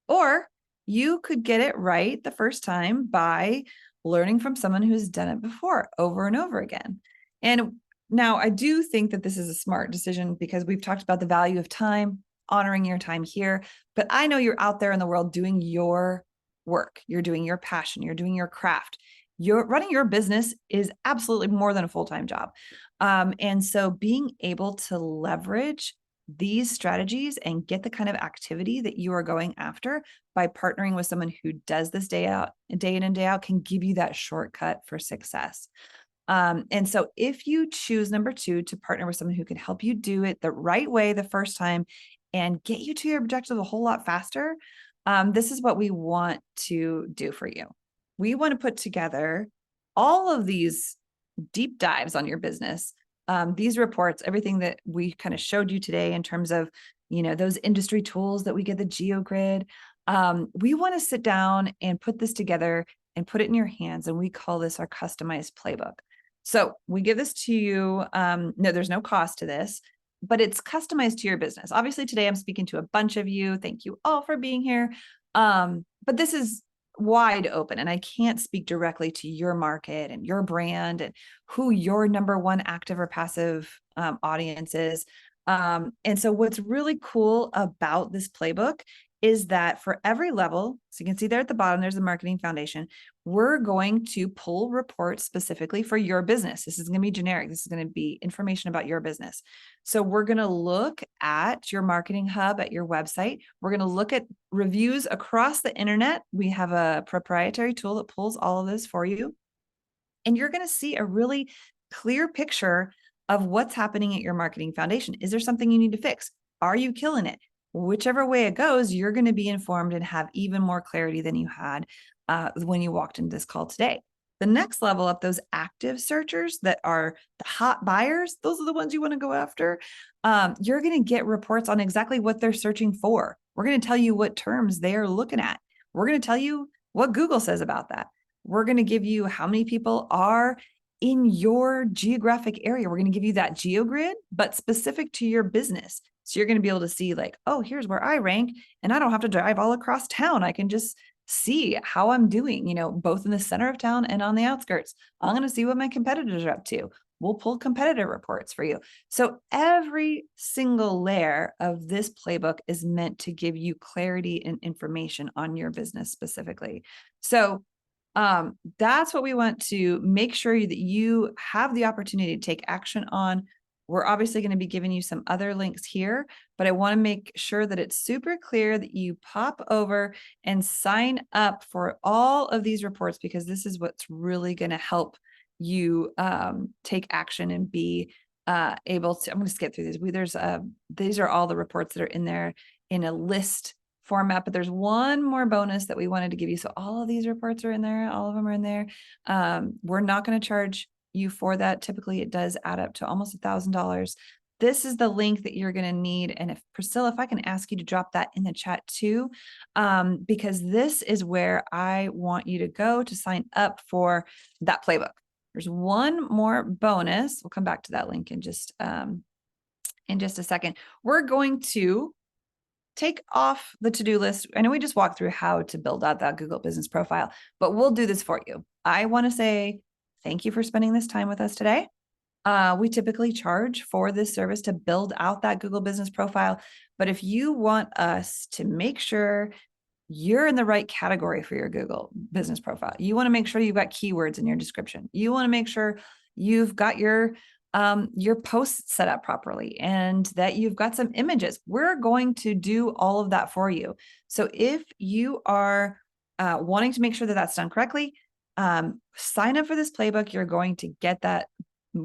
or you could get it right the first time by learning from someone who's done it before over and over again. And now I do think that this is a smart decision because we've talked about the value of time, honoring your time here, but I know you're out there in the world doing your work. You're doing your passion, you're doing your craft. You're running your business is absolutely more than a full-time job. And so being able to leverage these strategies and get the kind of activity that you are going after by partnering with someone who does this day in and day out can give you that shortcut for success. And so if you choose number 2 to partner with someone who can help you do it the right way the first time and get you to your objective a whole lot faster, this is what we want to do for you. We want to put together all of these deep dives on your business. These reports, everything that we kind of showed you today in terms of, those industry tools that we get, the GeoGrid. We want to sit down and put this together and put it in your hands. And we call this our customized playbook. So we give this to you. No, there's no cost to this, but it's customized to your business. Obviously, today I'm speaking to a bunch of you. Thank you all for being here. But this is wide open, and I can't speak directly to your market and your brand and who your number one active or passive audience is. And so what's really cool about this playbook is that for every level, so you can see there at the bottom, there's the marketing foundation. We're going to pull reports specifically for your business. This is going to be generic. This is going to be information about your business. So we're going to look at your marketing hub at your website. We're going to look at reviews across the internet. We have a proprietary tool that pulls all of this for you. And you're going to see a really clear picture of what's happening at your marketing foundation. Is there something you need to fix? Are you killing it? Whichever way it goes, you're going to be informed and have even more clarity than you had when you walked into this call today. The next level up, those active searchers that are the hot buyers, those are the ones you want to go after. You're going to get reports on exactly what they're searching for. We're going to tell you what terms they are looking at. We're going to tell you what Google says about that. We're going to give you how many people are in your geographic area. We're going to give you that GeoGrid, but specific to your business. So you're going to be able to see like, oh, here's where I rank, and I don't have to drive all across town. I can just see how I'm doing, both in the center of town and on the outskirts. I'm going to see what my competitors are up to. We'll pull competitor reports for you. So every single layer of this playbook is meant to give you clarity and information on your business specifically. So that's what we want to make sure that you have the opportunity to take action on. We're obviously going to be giving you some other links here, but I want to make sure that it's super clear that you pop over and sign up for all of these reports, because this is what's really going to help you take action and be able to. I'm going to skip through these. These are all the reports that are in there in a list format, but there's one more bonus that we wanted to give you. So all of these reports are in there. All of them are in there. We're not going to charge you for that. Typically it does add up to almost $1,000. This is the link that you're going to need. And if Priscilla, if I can ask you to drop that in the chat too, because this is where I want you to go to sign up for that playbook. There's one more bonus. We'll come back to that link in just a second. We're going to take off the to-do list. I know we just walked through how to build out that Google business profile, but we'll do this for you. I want to say thank you for spending this time with us today. We typically charge for this service to build out that Google business profile. But if you want us to make sure you're in the right category for your Google business profile, you want to make sure you've got keywords in your description. You want to make sure you've got your posts set up properly and that you've got some images. We're going to do all of that for you. So if you are wanting to make sure that that's done correctly, sign up for this playbook. You're going to get that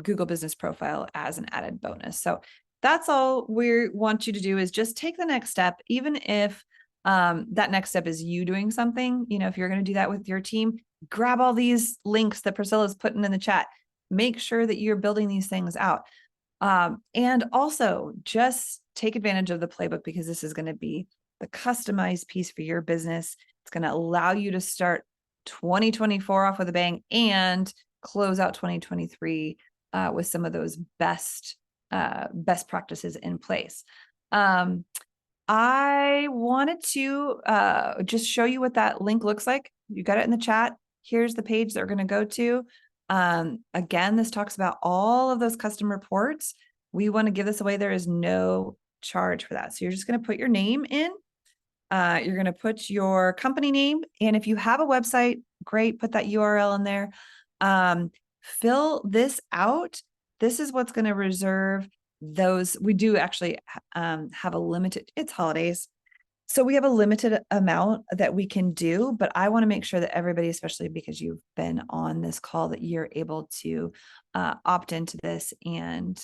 Google business profile as an added bonus. So that's all we want you to do, is just take the next step. Even if That next step is you doing something. If you're going to do that with your team, grab all these links that Priscilla's putting in the chat. Make sure that you're building these things out. And also just take advantage of the playbook, because this is going to be the customized piece for your business. It's going to allow you to start 2024 off with a bang and close out 2023 with some of those best practices in place. I wanted to just show you what that link looks like. You got it in the chat. Here's the page they're going to go to. Again, this talks about all of those custom reports. We want to give this away. There is no charge for that. So you're just going to put your name in. You're going to put your company name. And if you have a website, great, put that URL in there. Fill this out. This is what's going to reserve those. We do actually have a limited, it's holidays, so we have a limited amount that we can do, but I want to make sure that everybody, especially because you've been on this call, that you're able to opt into this and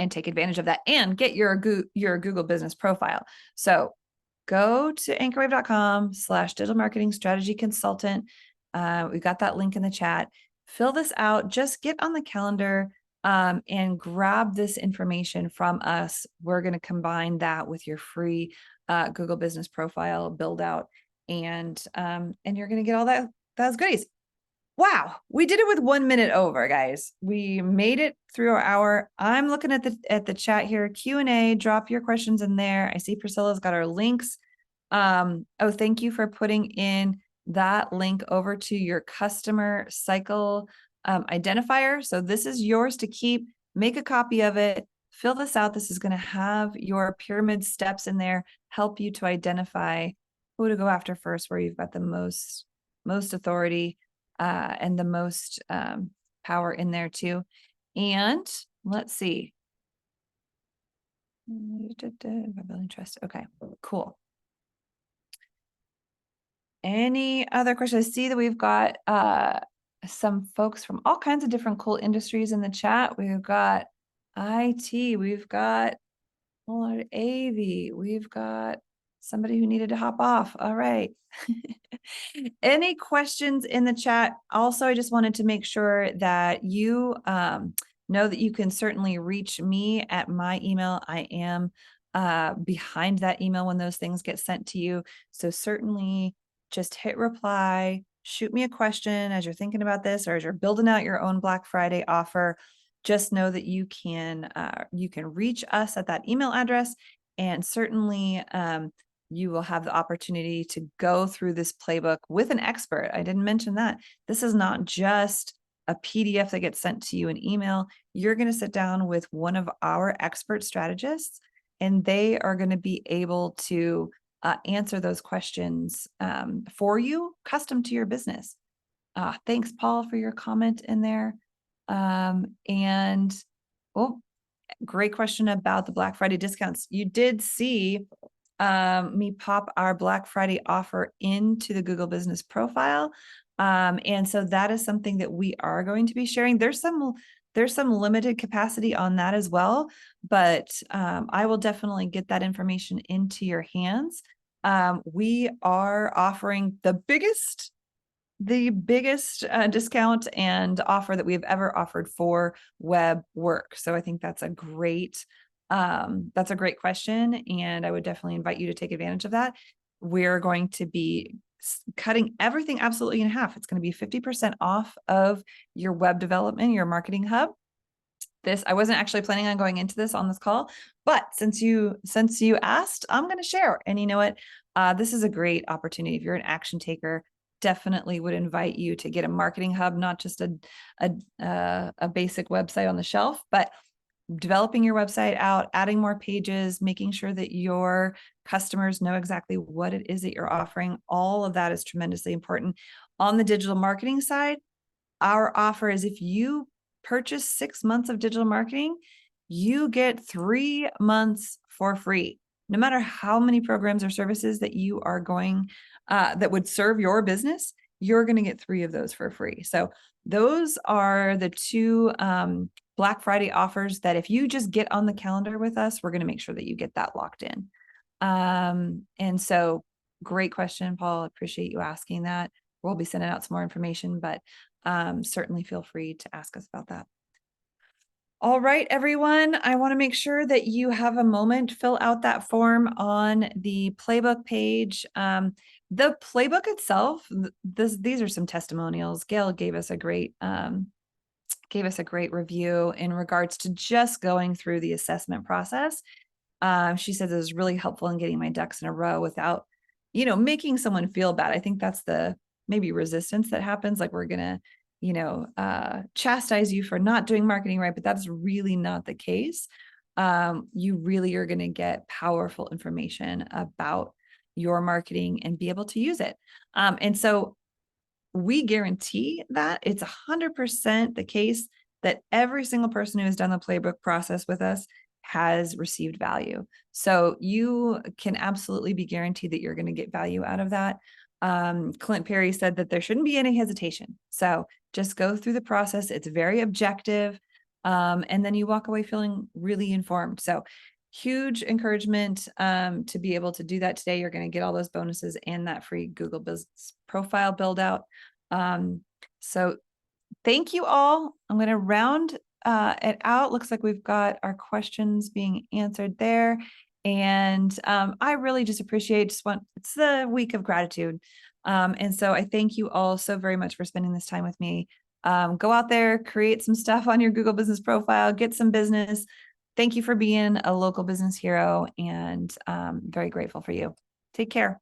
take advantage of that and get your Google business profile. So go to anchorwave.com/digital marketing strategy consultant. We've got that link in the chat. Fill this out, just get on the calendar and grab this information from us. We're going to combine that with your free Google business profile build out, and you're going to get all those goodies. Wow, we did it with 1 minute over, guys. We made it through our hour. I'm looking at the chat here. Q&A, drop your questions in there. I see Priscilla's got our links. Oh, thank you for putting in that link over to your customer cycle identifier. So this is yours to keep. Make a copy of it. Fill this out. This is going to have your pyramid steps in there, help you to identify who to go after first, where you've got the most authority and the most power in there too. And let's see. Building trust. Okay, cool. Any other questions? I see that we've got some folks from all kinds of different cool industries in the chat. We've got IT, we've got AV, we've got somebody who needed to hop off. All right. Any questions in the chat? Also, I just wanted to make sure that you know that you can certainly reach me at my email. I am behind that email when those things get sent to you. So certainly just hit reply, shoot me a question as you're thinking about this, or as you're building out your own Black Friday offer. Just know that you can reach us at that email address, and certainly you will have the opportunity to go through this playbook with an expert. I didn't mention that. This is not just a PDF that gets sent to you in email. You're going to sit down with one of our expert strategists, and they are going to be able to answer those questions for you, custom to your business. Thanks, Paul, for your comment in there. And great question about the Black Friday discounts. You did see me pop our Black Friday offer into the Google business profile. And so that is something that we are going to be sharing. There's some limited capacity on that as well, but I will definitely get that information into your hands. We are offering the biggest discount and offer that we have ever offered for web work. So I think that's a great question, and I would definitely invite you to take advantage of that. We're going to be cutting everything absolutely in half. It's going to be 50% off of your web development, your marketing hub. I wasn't actually planning on going into this on this call, but since you asked, I'm going to share. And you know what? This is a great opportunity. If you're an action taker, definitely would invite you to get a marketing hub, not just a basic website on the shelf, but developing your website out, adding more pages, making sure that your customers know exactly what it is that you're offering. All of that is tremendously important. On the digital marketing side, our offer is if you purchase 6 months of digital marketing, you get 3 months for free. No matter how many programs or services that you are going that would serve your business, you're going to get 3 of those for free. So those are the 2 Black Friday offers that if you just get on the calendar with us, we're going to make sure that you get that locked in. And so great question, Paul. Appreciate you asking that. We'll be sending out some more information, but certainly feel free to ask us about that. All right, everyone. I want to make sure that you have a moment, fill out that form on the playbook page. The playbook itself, these are some testimonials. Gail gave us a great review in regards to just going through the assessment process. She said it was really helpful in getting my ducks in a row without, making someone feel bad. I think that's the maybe resistance that happens. Like we're gonna, chastise you for not doing marketing right, but that's really not the case. You really are going to get powerful information about your marketing and be able to use it. And so we guarantee that it's 100% the case that every single person who has done the playbook process with us has received value. So you can absolutely be guaranteed that you're going to get value out of that. Clint Perry said that there shouldn't be any hesitation. So just go through the process. It's very objective. And then you walk away feeling really informed. So huge encouragement to be able to do that today. You're going to get all those bonuses and that free Google Business profile build out. So thank you all. I'm going to round it out. Looks like we've got our questions being answered there. And I really just appreciate, it's the week of gratitude. And so I thank you all so very much for spending this time with me. Go out there, create some stuff on your Google Business profile, get some business. Thank you for being a local business hero, and very grateful for you. Take care.